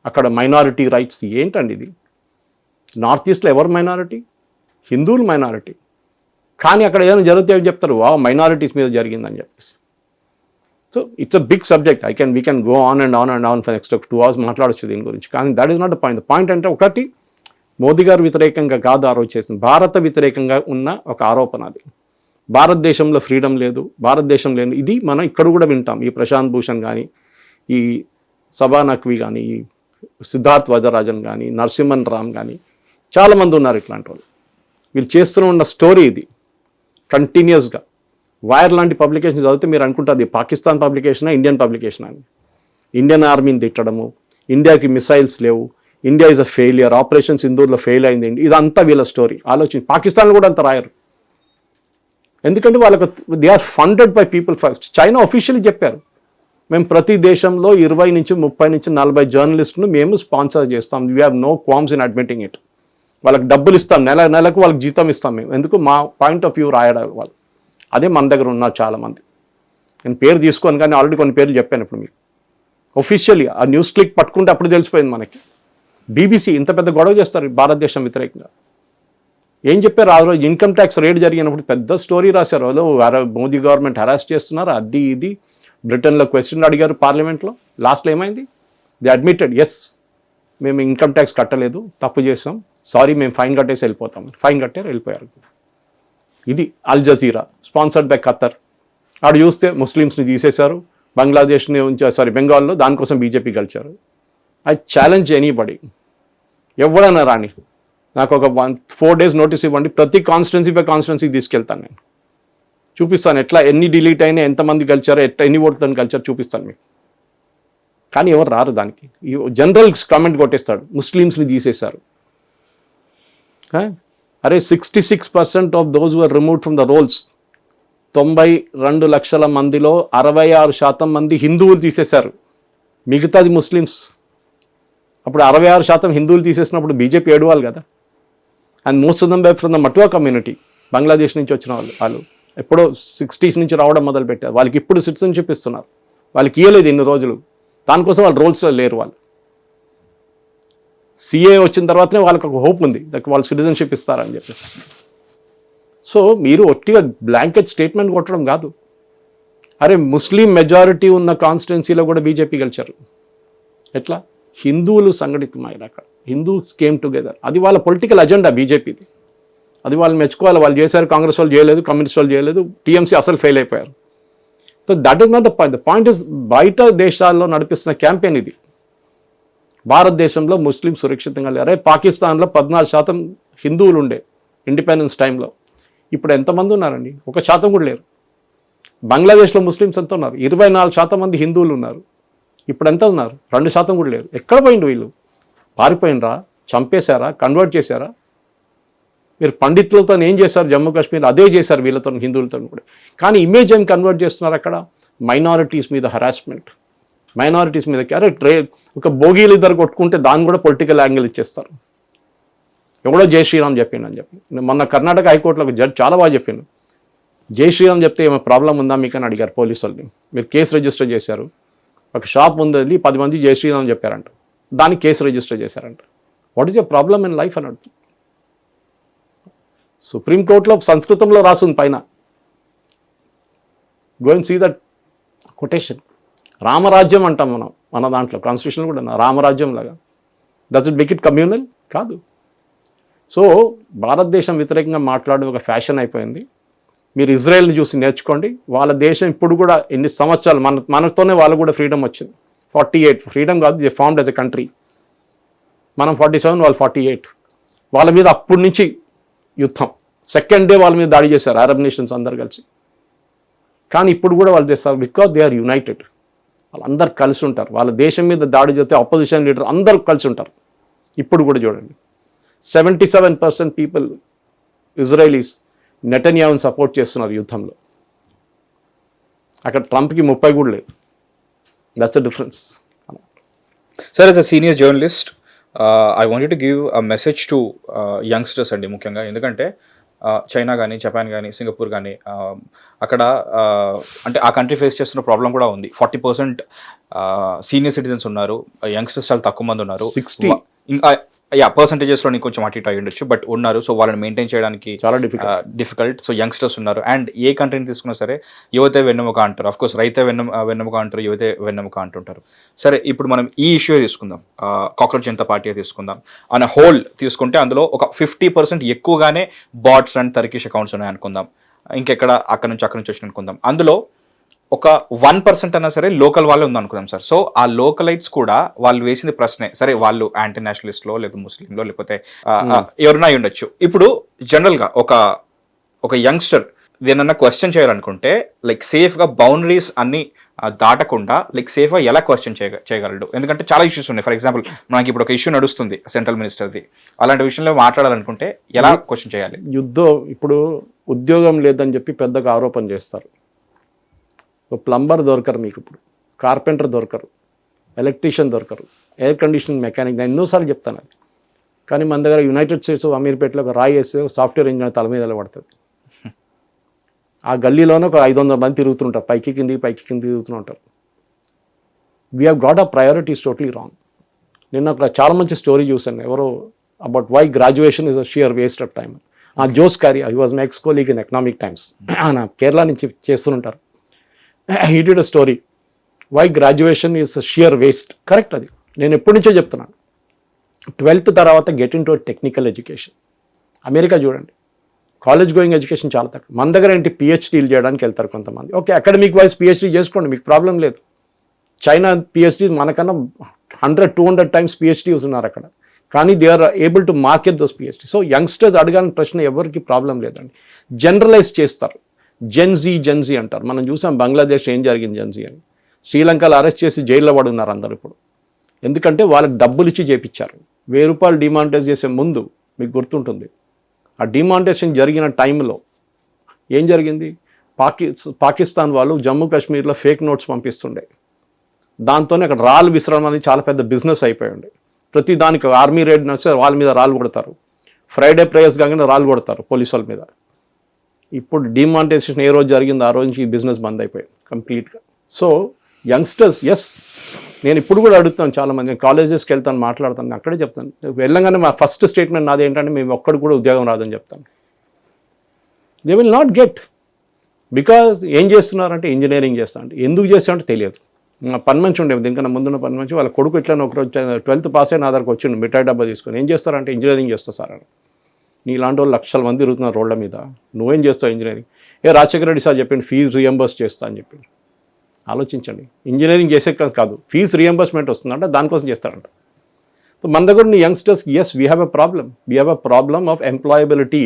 అక్కడ మైనారిటీ రైట్స్, ఏంటండి ఇది? నార్త్ ఈస్ట్లో ఎవరు మైనారిటీ? హిందువులు మైనారిటీ. కానీ అక్కడ ఏదైనా జరిగితే చెప్తారు, మైనారిటీస్ మీద జరిగిందని చెప్పేసి. So it's a big subject. We can go on and on for next 2 hours మాట్లాడచ్చు దీని గురించి. కానీ that is not the point. The point అంటే, ఒకటి మోదీ గారు వ్యతిరేకంగా కాదు ఆరోపణ చేసింది, భారత వ్యతిరేకంగా ఉన్న ఒక ఆరోపణ అది. భారతదేశంలో ఫ్రీడమ్ లేదు, భారతదేశం లేదు. ఇది మనం ఇక్కడ కూడా వింటాం. ఈ ప్రశాంత్ భూషణ్ కానీ, ఈ సబా నఖ్వీ కానీ, ఈ సిద్ధార్థ్ వజరాజన్ కానీ, నరసింహన్ రామ్ కానీ, చాలామంది ఉన్నారు ఇట్లాంటి వాళ్ళు. వీళ్ళు చేస్తూనే ఉన్న స్టోరీ ఇది కంటిన్యూస్గా. వైర్ లాంటి పబ్లికేషన్ చదివితే మీరు అనుకుంటారు పాకిస్తాన్ పబ్లికేషనా, ఇండియన్ పబ్లికేషనా అని. ఇండియన్ ఆర్మీని తిట్టడము, ఇండియాకి మిసైల్స్ లేవు, India is a failure, operation సింధూర్లో ఫెయిల్ అయింది, ఇదంతా వీళ్ళ స్టోరీ. ఆలోచించి పాకిస్తాన్లో కూడా అంత రాయరు, ఎందుకంటే వాళ్ళకు they are funded by people. China officially చెప్పారు, మేము ప్రతి దేశంలో 20 నుంచి 30 నుంచి 40 జర్నలిస్టును మేము స్పాన్సర్ చేస్తాం. We have no qualms in admitting it. వాళ్ళకి డబ్బులు ఇస్తాం, నెలకు వాళ్ళకి జీతం ఇస్తాం మేము. ఎందుకు? మా పాయింట్ ఆఫ్ వ్యూ రాయడం వాళ్ళు. అదే మన దగ్గర ఉన్నారు చాలామంది. నేను పేరు తీసుకోను, కానీ ఆల్రెడీ కొన్ని పేర్లు చెప్పాను ఇప్పుడు మీకు. ఒఫీషియల్లీ ఆ న్యూస్ క్లిక్ పట్టుకుంటే అప్పుడు తెలిసిపోయింది మనకి. బీబీసీ ఇంత పెద్ద గొడవ చేస్తారు భారతదేశం వ్యతిరేకంగా. ఏం చెప్పారు? ఆ రోజు ఇన్కమ్ ట్యాక్స్ రేట్ జరిగినప్పుడు పెద్ద స్టోరీ రాశారు. వాళ్ళు మోదీ గవర్నమెంట్ హరాస్ చేస్తున్నారు, అది ఇది. బ్రిటన్లో క్వశ్చన్ అడిగారు పార్లమెంట్లో. లాస్ట్లో ఏమైంది? దే అడ్మిటెడ్, ఎస్ మేము ఇన్కమ్ ట్యాక్స్ కట్టలేదు, తప్పు చేసాం, సారీ మేము ఫైన్ కట్టేసి వెళ్ళిపోతాం, ఫైన్ కట్టారు వెళ్ళిపోయారు. ఇది Al Jazeera sponsored by Qatar. ఆడు చూస్తే ముస్లిమ్స్ని తీసేశారు, బంగ్లాదేశ్ని ఉంచారు, బెంగాల్లో దానికోసం బీజేపీ గెలిచారు. ఐ ఛాలెంజ్ ఎనీబడి, ఎవడన్నా రాని, నాకు ఒక 4 days నోటీస్ ఇవ్వండి, ప్రతి కాన్స్టిట్యున్సీ బై కాన్స్టిట్యున్సీకి తీసుకెళ్తాను నేను, చూపిస్తాను ఎట్లా ఎన్ని డిలీట్ అయినా, ఎంతమంది గెలిచారో, ఎన్ని ఓట్లతో గెలిచారో చూపిస్తాను మీకు. కానీ ఎవరు రారు దానికి. జనరల్ కామెంట్ కొట్టేస్తాడు, ముస్లిమ్స్ని తీసేశారు. అరే 66% of those were removed from the rolls. 92 లక్షల మందిలో 66% మంది హిందువులు తీసేశారు, మిగతాది ముస్లిమ్స్. అప్పుడు 66% హిందువులు తీసేసినప్పుడు బీజేపీ ఏడవాలి కదా. And most of them by from the Matua community, Bangladesh నుంచి వచ్చిన వాళ్ళు ఎప్పుడో 60s నుంచి రావడం మొదలుపెట్టారు. వాళ్ళకి ఇప్పుడు సిటిజన్షిప్ ఇస్తున్నారు, వాళ్ళకి ఇవ్వలేదు ఇన్ని రోజులు, దానికోసం వాళ్ళు రోల్స్లో లేరు. వాళ్ళు సిఏ వచ్చిన తర్వాతనే వాళ్ళకి ఒక హోప్ ఉంది, వాళ్ళు సిటిజన్షిప్ ఇస్తారని చెప్పేసి. సో మీరు ఒట్టిగా బ్లాంకెట్ స్టేట్మెంట్ కొట్టడం కాదు. అరే ముస్లిం మెజారిటీ ఉన్న కాన్స్టిట్యున్సీలో కూడా బీజేపీ గెలిచారు. ఎట్లా? హిందువులు సంఘటితమైన అక్కడ, హిందూస్ కేమ్ టుగెదర్. అది వాళ్ళ పొలిటికల్ అజెండా బీజేపీది, అది వాళ్ళు మెచ్చుకోవాలి. వాళ్ళు చేశారు, కాంగ్రెస్ వాళ్ళు చేయలేదు, కమ్యూనిస్ట్ వాళ్ళు చేయలేదు, టీఎంసీ అసలు ఫెయిల్ అయిపోయారు. So that is not the point. The point is బయట దేశాల్లో నడిపిస్తున్న క్యాంపెయిన్ ఇది. భారతదేశంలో ముస్లిం సురక్షితంగా లేరు. పాకిస్తాన్లో 14% హిందువులు ఉండే ఇండిపెండెన్స్ టైంలో, ఇప్పుడు ఎంతమంది ఉన్నారండి? 1% కూడా లేరు. బంగ్లాదేశ్లో ముస్లిమ్స్ ఎంత ఉన్నారు? 24% మంది హిందువులు ఉన్నారు, ఇప్పుడు ఎంత ఉన్నారు? 2% కూడా లేరు. ఎక్కడ పోయిండు వీళ్ళు? పారిపోయినరా? చంపేశారా? కన్వర్ట్ చేశారా? మీరు పండితులతో ఏం చేశారు జమ్మూ కాశ్మీర్, అదే చేశారు వీళ్ళతో, హిందువులతో కూడా. కానీ ఇమేజ్ ఏం కన్వర్ట్ చేస్తున్నారు అక్కడ? మైనారిటీస్ మీద హరాస్మెంట్, మైనారిటీస్ మీద అరే ఒక బోగీలు ఇద్దరు కొట్టుకుంటే దాన్ని కూడా పొలిటికల్ యాంగిల్ ఇచ్చేస్తారు. ఎవడో జై శ్రీరామ్ చెప్పిండు అని చెప్పి, మొన్న కర్ణాటక హైకోర్టులో ఒక జడ్జి చాలా బాగా చెప్పిండు. జై శ్రీరామ్ చెప్తే ఏమైనా ప్రాబ్లం ఉందా మీకు అని అడిగారు పోలీసు వాళ్ళని. మీరు కేసు రిజిస్టర్ చేశారు, ఒక షాప్ ఉంది 10 మంది జై శ్రీరామ్ చెప్పారంట, దానికి కేసు రిజిస్టర్ చేశారంట. What is the problem in life అని అడుగుతుంది. సుప్రీంకోర్టులో సంస్కృతంలో రాసుంది పైన, go and see that quotation. రామరాజ్యం అంటాం మనం, మన దాంట్లో కాన్స్టిట్యూషన్ కూడా రామరాజ్యం లాగా. Does it make it communal? కాదు. సో భారతదేశం వ్యతిరేకంగా మాట్లాడడం ఒక ఫ్యాషన్ అయిపోయింది. మీరు ఇజ్రాయెల్ని చూసి నేర్చుకోండి. వాళ్ళ దేశం ఇప్పుడు కూడా ఎన్ని సంవత్సరాలు మనతోనే వాళ్ళు కూడా ఫ్రీడమ్ వచ్చింది. 48 ఫ్రీడమ్ కాదు, they formed as a country. మనం 47, వాళ్ళు 48. వాళ్ళ మీద అప్పటి నుంచి యుద్ధం. సెకండ్ డే వాళ్ళ మీద దాడి చేశారు అరబ్ నేషన్స్ అందరు కలిసి. కానీ ఇప్పుడు కూడా వాళ్ళు చేస్తారు బికాజ్ దే ఆర్ యునైటెడ్. వాళ్ళందరూ కలిసి ఉంటారు. వాళ్ళ దేశం మీద దాడి చేస్తే అపోజిషన్ లీడర్ అందరూ కలిసి ఉంటారు. ఇప్పుడు కూడా చూడండి, 77% పీపుల్ ఇజ్రాయలీస్ నెటన్యాహుని సపోర్ట్ చేస్తున్నారు యుద్ధంలో. అక్కడ ట్రంప్కి 30 కూడా లేదు. That's the difference. Sir, as a senior journalist, I wanted to give a message to youngsters అండి, ముఖ్యంగా ఎందుకంటే చైనా కానీ, జపాన్ కానీ, సింగపూర్ కానీ, అక్కడ అంటే ఆ కంట్రీ ఫేస్ చేస్తున్న ప్రాబ్లం కూడా ఉంది. 40% సీనియర్ సిటిజన్స్ ఉన్నారు, యంగ్స్టర్స్ చాలా తక్కువ మంది ఉన్నారు. 60 పర్సంటేజెస్లో నీకు కొంచెం అటు ఇటు అయి ఉండొచ్చు, బట్ ఉన్నారు. సో వాళ్ళని మెయింటైన్ చేయడానికి చాలా డిఫికల్ట్. సో యంగ్స్టర్స్ ఉన్నారు. అండ్ ఏ కంట్రీని తీసుకున్నా సరే యువతే వెన్నెముక అంటారు. అఫ్ కోర్స్ రైతే వెన్నెముక అంటారు, యువతే వెన్నెముక అంటుంటారు. సరే, ఇప్పుడు మనం ఈ ఇష్యూ తీసుకుందాం, కాక్రోచ్ జనతా పార్టీ తీసుకుందాం. అన్ హోల్ తీసుకుంటే అందులో ఒక 50% ఎక్కువగానే బాట్స్ అండ్ టర్కిష్ అకౌంట్స్ ఉన్నాయి అనుకుందాం. ఇంకెక్కడ అక్కడ నుంచి వచ్చిన అనుకుందాం. అందులో ఒక 1% అన్నా సరే లోకల్ వాళ్ళే ఉందనుకున్నాం సార్. సో ఆ లోకలైట్స్ కూడా వాళ్ళు వేసింది ప్రశ్నే, సరే వాళ్ళు యాంటీ నేషనలిస్ట్లో లేదా ముస్లింలో లేకపోతే ఎవరైనా అయి ఉండొచ్చు. ఇప్పుడు జనరల్గా ఒక యంగ్స్టర్ దేనన్నా క్వశ్చన్ చేయాలనుకుంటే లైక్ సేఫ్గా బౌండరీస్ అన్ని దాటకుండా లైక్ సేఫ్గా ఎలా క్వశ్చన్ చేయగలడు? ఎందుకంటే చాలా ఇష్యూస్ ఉన్నాయి. ఫర్ ఎగ్జాంపుల్ మనకి ఇప్పుడు ఒక ఇష్యూ నడుస్తుంది సెంట్రల్ మినిస్టర్ది, అలాంటి విషయంలో మాట్లాడాలనుకుంటే ఎలా క్వశ్చన్ చేయాలి? ఇప్పుడు ఉద్యోగం లేదని చెప్పి పెద్దగా ఆరోపణ చేస్తారు. ప్లంబర్ దొరకరు మీకు, ఇప్పుడు కార్పెంటర్ దొరకరు, ఎలక్ట్రీషియన్ దొరకరు, ఎయిర్ కండిషనింగ్ మెకానిక్. నేను ఎన్నోసార్లు చెప్తాను అది. కానీ మన దగ్గర యునైటెడ్ స్టేట్స్ అమీర్పేటలో ఒక రాయి వేస్తే సాఫ్ట్వేర్ ఇంజనీర్ తల మీద పడుతుంది. ఆ గల్లీలోనే ఒక 500 మంది తిరుగుతుంటారు, పైకి కింది తిరుగుతూ ఉంటారు. We have got a priorities totally wrong. నిన్న ఒక చాలా మంచి స్టోరీ చూసాను, ఎవరో about why graduation is a sheer waste of time. Jose Kariya, he was my ex colleague in Economic Times, ఆయన కేరళ నుంచి చేస్తుంటారు. he did a story why graduation is a sheer waste. Correct, అది నేను ఎప్పటి నుంచో చెప్తున్నాను. 12th తర్వాత get in to technical education. America చూడండి, కాలేజ్ గోయింగ్ ఎడ్యుకేషన్ చాలా తక్కువ. మన దగ్గర ఏంటి పిహెచ్డీలు చేయడానికి వెళ్తారు కొంతమంది. ఓకే, అకాడమిక్ వైజ్ పిహెచ్డీ చేసుకోండి, మీకు ప్రాబ్లం లేదు. చైనా పిహెచ్డీ మనకన్నా 100-200 టైమ్స్ పిహెచ్డీస్ ఉన్నారు అక్కడ, కానీ they are able to market those PhD. So youngsters అడగాలని ప్రశ్న ఎవరికి ప్రాబ్లం లేదండి. జనరలైజ్ చేస్తారు, జెన్జీ అంటారు. మనం చూసాం బంగ్లాదేశ్ ఏం జరిగింది జెన్జీ అని. శ్రీలంకలో అరెస్ట్ చేసి జైల్లో పడున్నారు అందరు ఇప్పుడు. ఎందుకంటే వాళ్ళకి డబ్బులు ఇచ్చి చేపించారు. ₹1000 డిమానిటైజ్ చేసే ముందు మీకు గుర్తుంటుంది, ఆ డిమానిటైజేషన్ జరిగిన టైంలో ఏం జరిగింది, పాకిస్తాన్ వాళ్ళు జమ్మూ కాశ్మీర్లో ఫేక్ నోట్స్ పంపిస్తుండే. దాంతోనే అక్కడ రాళ్ళు విసరడం అనేది చాలా పెద్ద బిజినెస్ అయిపోయింది. ప్రతి దానికి ఆర్మీ రేడ్ నడిస్తే వాళ్ళ మీద రాళ్ళు కొడతారు, ఫ్రైడే ప్రేయర్స్ కాగానే రాళ్ళు కొడతారు పోలీసు వాళ్ళ మీద. ఇప్పుడు డిమానిటైజేషన్ ఏ రోజు జరిగిందో ఆ రోజు నుంచి ఈ బిజినెస్ బంద్ అయిపోయింది కంప్లీట్గా. సో యంగ్స్టర్స్, ఎస్, నేను ఇప్పుడు కూడా అడుగుతాను చాలామంది, కాలేజెస్కి వెళ్తాను, మాట్లాడతాను, అక్కడే చెప్తాను. వెళ్ళంగానే మా ఫస్ట్ స్టేట్మెంట్ నాది ఏంటంటే, మేము ఒక్కడికి కూడా ఉద్యోగం రాదని చెప్తాను. They will not get, because ఏం చేస్తున్నారంటే ఇంజనీరింగ్ చేస్తానంటే, ఎందుకు చేస్తానంటే తెలియదు. పని మంచి ఉండేది, దీనికన్నా ముందున్న పని మంచి, వాళ్ళ కొడుకు ఇట్లా ఒకరోజు 12th పాస్ అయిన ఆధార్కి వచ్చిండు మిఠాయి డబ్బా తీసుకొని. ఏం చేస్తారంటే ఇంజనీరింగ్ చేస్తా సార్ అని. నీ ఇలాంటి వాళ్ళు లక్షల మంది తిరుగుతున్నారు రోడ్ల మీద, నువ్వేం చేస్తావు ఇంజనీరింగ్? రాజశేఖర రెడ్డి సార్ చెప్పిండు ఫీజు రియంబర్స్ చేస్తా అని చెప్పిండు. ఆలోచించండి, ఇంజనీరింగ్ చేసే కాదు, ఫీజు రియంబర్స్మెంట్ వస్తుందంటే దానికోసం చేస్తారంట. సో మన దగ్గర ఉన్న youngsters, yes, we have a problem of employability.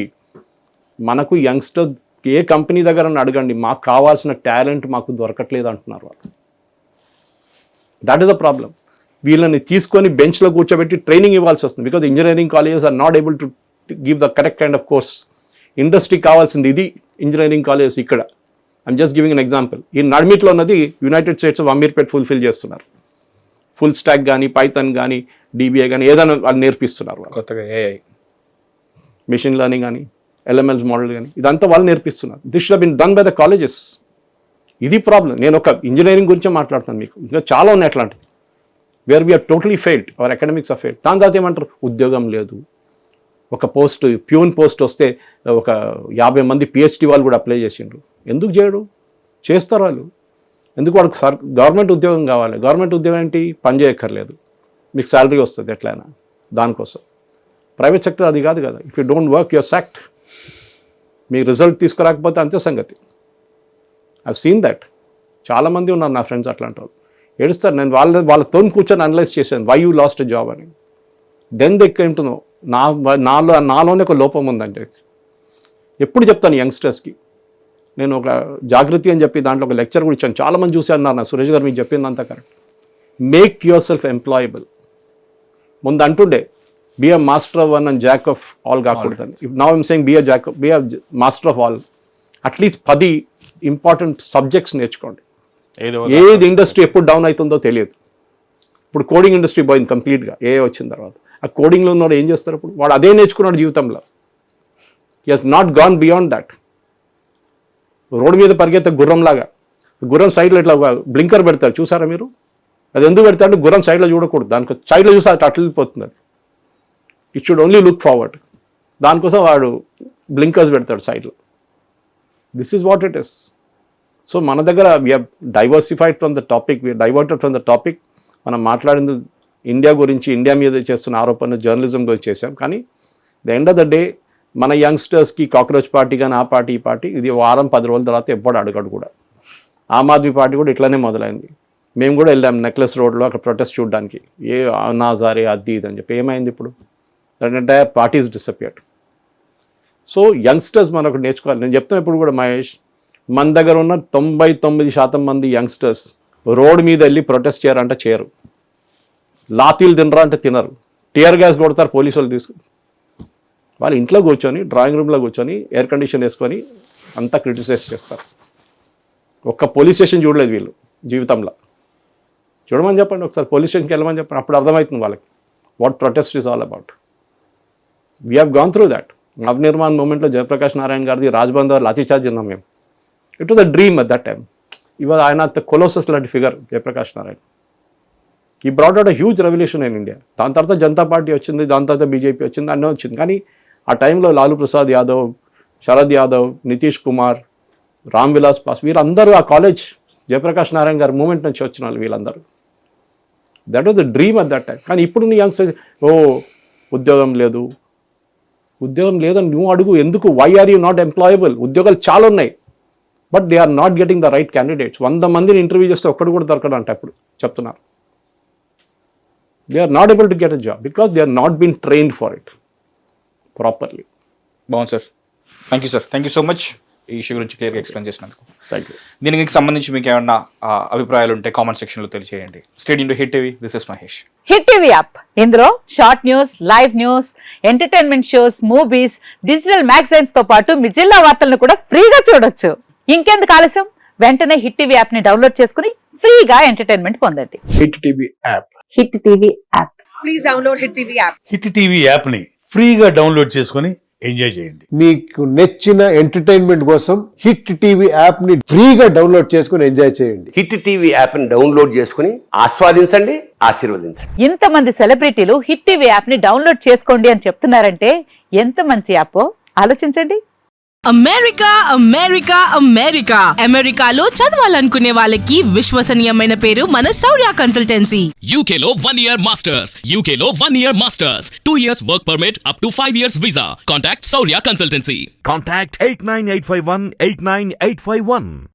మనకు యంగ్స్టర్స్ ఏ కంపెనీ దగ్గర అడగండి, మాకు కావాల్సిన టాలెంట్ మాకు దొరకట్లేదు అంటున్నారు వాళ్ళు. That is the problem. వీళ్ళని తీసుకొని బెంచ్లో కూర్చోబెట్టి ట్రైనింగ్ ఇవ్వాల్సి వస్తుంది, because engineering colleges are not able to give the correct kind of course. Industry కావాల్సింది ఇది ఇంజనీరింగ్ కాలేజెస్. ఇక్కడ I'm just giving an example. ఈ నడిమిట్లో ఉన్నది United States of Ameerpet fulfil చేస్తున్నారు. ఫుల్ స్టాక్ కానీ, పైథాన్ కానీ, DBA కానీ ఏదైనా వాళ్ళు నేర్పిస్తున్నారు. కొత్తగా AI, మిషన్ లెర్నింగ్ కానీ, LMS మోడల్ కానీ, ఇదంతా వాళ్ళు నేర్పిస్తున్నారు. This should been done by the colleges. ఇది ప్రాబ్లం. నేను ఒక ఇంజనీరింగ్ గురించే మాట్లాడుతాను, మీకు ఇంకా చాలా ఉన్నాయి అట్లాంటిది, where we are totally failed, our academics are failed. దాని తర్వాత ఏమంటారు, ఉద్యోగం లేదు. ఒక పోస్ట్, ప్యూన్ పోస్ట్ వస్తే ఒక 50 మంది PhD వాళ్ళు కూడా అప్లై చేసిండ్రు. ఎందుకు చేయడు? చేస్తారు వాళ్ళు. ఎందుకు? వాడికి గవర్నమెంట్ ఉద్యోగం కావాలి. గవర్నమెంట్ ఉద్యోగం ఏంటి? పని చేయక్కర్లేదు, మీకు శాలరీ వస్తుంది ఎట్లయినా, దానికోసం. ప్రైవేట్ సెక్టర్ అది కాదు కదా. If you don't work you're sacked. మీ రిజల్ట్ తీసుకురాకపోతే అంతే సంగతి. I've seen that. చాలామంది ఉన్నారు నా ఫ్రెండ్స్ అట్లాంటి వాళ్ళు. ఏడుస్తారు. నేను వాళ్ళతో కూర్చొని అనలైజ్ చేశాను, why you lost a job అని. Then they came to know, నాలోనే ఒక లోపం ఉందంటే. ఎప్పుడు చెప్తాను యంగ్స్టర్స్కి, నేను ఒక జాగృతి అని చెప్పి దాంట్లో ఒక లెక్చర్ కూడా ఇచ్చాను. చాలామంది చూసి అన్నారు, నా సురేష్ గారు మీకు చెప్పిందంతా correct. Make yourself employable. ముందు అంటుండే be a master of one and jack of all కాకూడదని. Now I'm saying be a master of all. At least 10 important subjects నేర్చుకోండి. ఏది ఇండస్ట్రీ ఎప్పుడు డౌన్ అవుతుందో తెలియదు. ఇప్పుడు కోడింగ్ ఇండస్ట్రీ పోయింది కంప్లీట్గా AI వచ్చిన తర్వాత. ఆ కోడింగ్లో ఉన్నవాడు ఏం చేస్తారు? ఇప్పుడు వాడు అదే నేర్చుకున్నాడు జీవితంలో. He has not gone beyond that. Road మీద పరిగెత్తే గుర్రంలాగా, గుర్రం సైడ్లో ఇట్లా బ్లింకర్ పెడతారు, చూసారా మీరు? అది ఎందుకు పెడతాడు? గుర్రం సైడ్లో చూడకూడదు, దానికి సైడ్లో చూస్తే అట్లా వెళ్ళిపోతుంది. అది it should only look forward. దానికోసం వాడు బ్లింకర్స్ పెడతాడు సైడ్లో. This is what it is. So మన దగ్గర we are diversified from the topic, we are diverted from the topic. మనం మాట్లాడింది ఇండియా గురించి, ఇండియా మీద చేస్తున్న ఆరోపణలు జర్నలిజం గురించి చేసాం. కానీ the end of the day మన యంగ్స్టర్స్కి కాక్రోచ్ పార్టీ కానీ, ఆ పార్టీ ఈ పార్టీ, ఇది వారం 10 రోజుల తర్వాత ఎప్పుడు అడగడు కూడా. ఆమ్ ఆద్మీ పార్టీ కూడా ఇట్లానే మొదలైంది. మేము కూడా వెళ్ళాం నెక్లెస్ రోడ్లో అక్కడ ప్రొటెస్ట్ చూడడానికి, ఏ నాజారే అది ఇది అని చెప్పి. ఏమైంది ఇప్పుడు? That entire party is disappeared. So youngsters మనకు నేర్చుకోవాలి. నేను చెప్తాను ఇప్పుడు కూడా, మహేష్, మన దగ్గర ఉన్న 99% మంది యంగ్స్టర్స్ రోడ్ మీద వెళ్ళి ప్రొటెస్ట్ చేయరంటే చేయరు. లాతీలు తినరా అంటే తినరు. టియర్ గ్యాస్ కొడతారు పోలీసు వాళ్ళు తీసుకుని. వాళ్ళు ఇంట్లో కూర్చొని, డ్రాయింగ్ రూమ్లో కూర్చొని, ఎయిర్ కండిషన్ వేసుకొని అంతా క్రిటిసైజ్ చేస్తారు. ఒక్క పోలీస్ స్టేషన్ చూడలేదు వీళ్ళు జీవితంలో. చూడమని చెప్పండి ఒకసారి, పోలీస్ స్టేషన్కి వెళ్ళమని చెప్పండి, అప్పుడు అర్థమవుతుంది వాళ్ళకి what protest is all about. We have gone through that. Navnirman మూమెంట్లో జయప్రకాష్ నారాయణ గారిది రాజ్బందర్ లాఠీచార్జ్ ఉన్నాం మేము. It was a dream at that time. ఇవాళ ఆయన కొలోసస్ లాంటి ఫిగర్ జయప్రకాష్ నారాయణ. ఈ brought out a huge revolution in India. దాని తర్వాత జనతా పార్టీ వచ్చింది, దాని తర్వాత BJP వచ్చింది, అన్నీ వచ్చింది. కానీ ఆ టైంలో లాలూ ప్రసాద్ యాదవ్, శరద్ యాదవ్, నితీష్ కుమార్, రామ్ విలాస్ పాస్, వీళ్ళందరూ ఆ కాలేజ్ జయప్రకాష్ నారాయణ గారి మూమెంట్ నుంచి వచ్చిన వాళ్ళు వీళ్ళందరూ. That was the dream at that time. కానీ ఇప్పుడు నీ యంగ్స్టర్స్ ఉద్యోగం లేదని నువ్వు అడుగు. ఎందుకు? Why are you not employable? ఉద్యోగాలు చాలా ఉన్నాయి, but they are not getting the right candidates. 100 మందిని ఇంటర్వ్యూ చేస్తే ఒక్కడు కూడా దొరకడంట ఇప్పుడు చెప్తున్నారు. They are not able to get a job because they are not been trained for it properly. బాగుంది sir. Thank you so much ఈ issue గురించి క్లియర్గా ఎక్స్ప్లెయిన్ చేసినందుకు. Thank you. దీనికి సంబంధించి మీకు ఏమన్నా అభిప్రాయాలు ఉంటే కామెంట్ సెక్షన్లో తెలియజేయండి. Stay tuned to Hit TV. This is Mahesh. Hit TV app, ఇందులో short news, live news, entertainment shows, movies, digital magazines తో పాటు మీ జిల్లా వార్తలను కూడా ఫ్రీగా చూడొచ్చు. ఇంకెందుకు ఆలస్యం? వెంటనే హిట్ టీవీ యాప్ ని డౌన్లోడ్ చేసుకుని ఫ్రీగా ఎంటర్టైన్మెంట్ పొందండి. Hit TV app. Hit TV app. Please download hit TV app. Hit TV యాప్ని ఫ్రీగా డౌన్లోడ్ చేసుకొని ఎంజాయ్ చేయండి. మీకు నచ్చిన ఎంటర్టైన్మెంట్ కోసం హిట్ టీవీ యాప్ ని ఫ్రీగా డౌన్లోడ్ చేసుకుని ఎంజాయ్ చేయండి. హిట్ టీవీ యాప్ ని డౌన్లోడ్ చేసుకుని ఆస్వాదించండి, ఆశీర్వదించండి. ఇంతమంది సెలబ్రిటీలు హిట్ టీవీ యాప్ ని డౌన్లోడ్ చేసుకోండి అని చెప్తున్నారంటే ఎంత మంచి యాప్ ఆలోచించండి. అమెరికా అమెరికాలో చదవాలనుకునే వాళ్ళకి విశ్వసనీయమైన పేరు మన శౌర్య కన్సల్టెన్సీ. UK లో 1 year masters, UK లో 1 year masters, 2 years work permit up to 5 years visa. Contact Saurya Consultancy. Contact 89851 89851.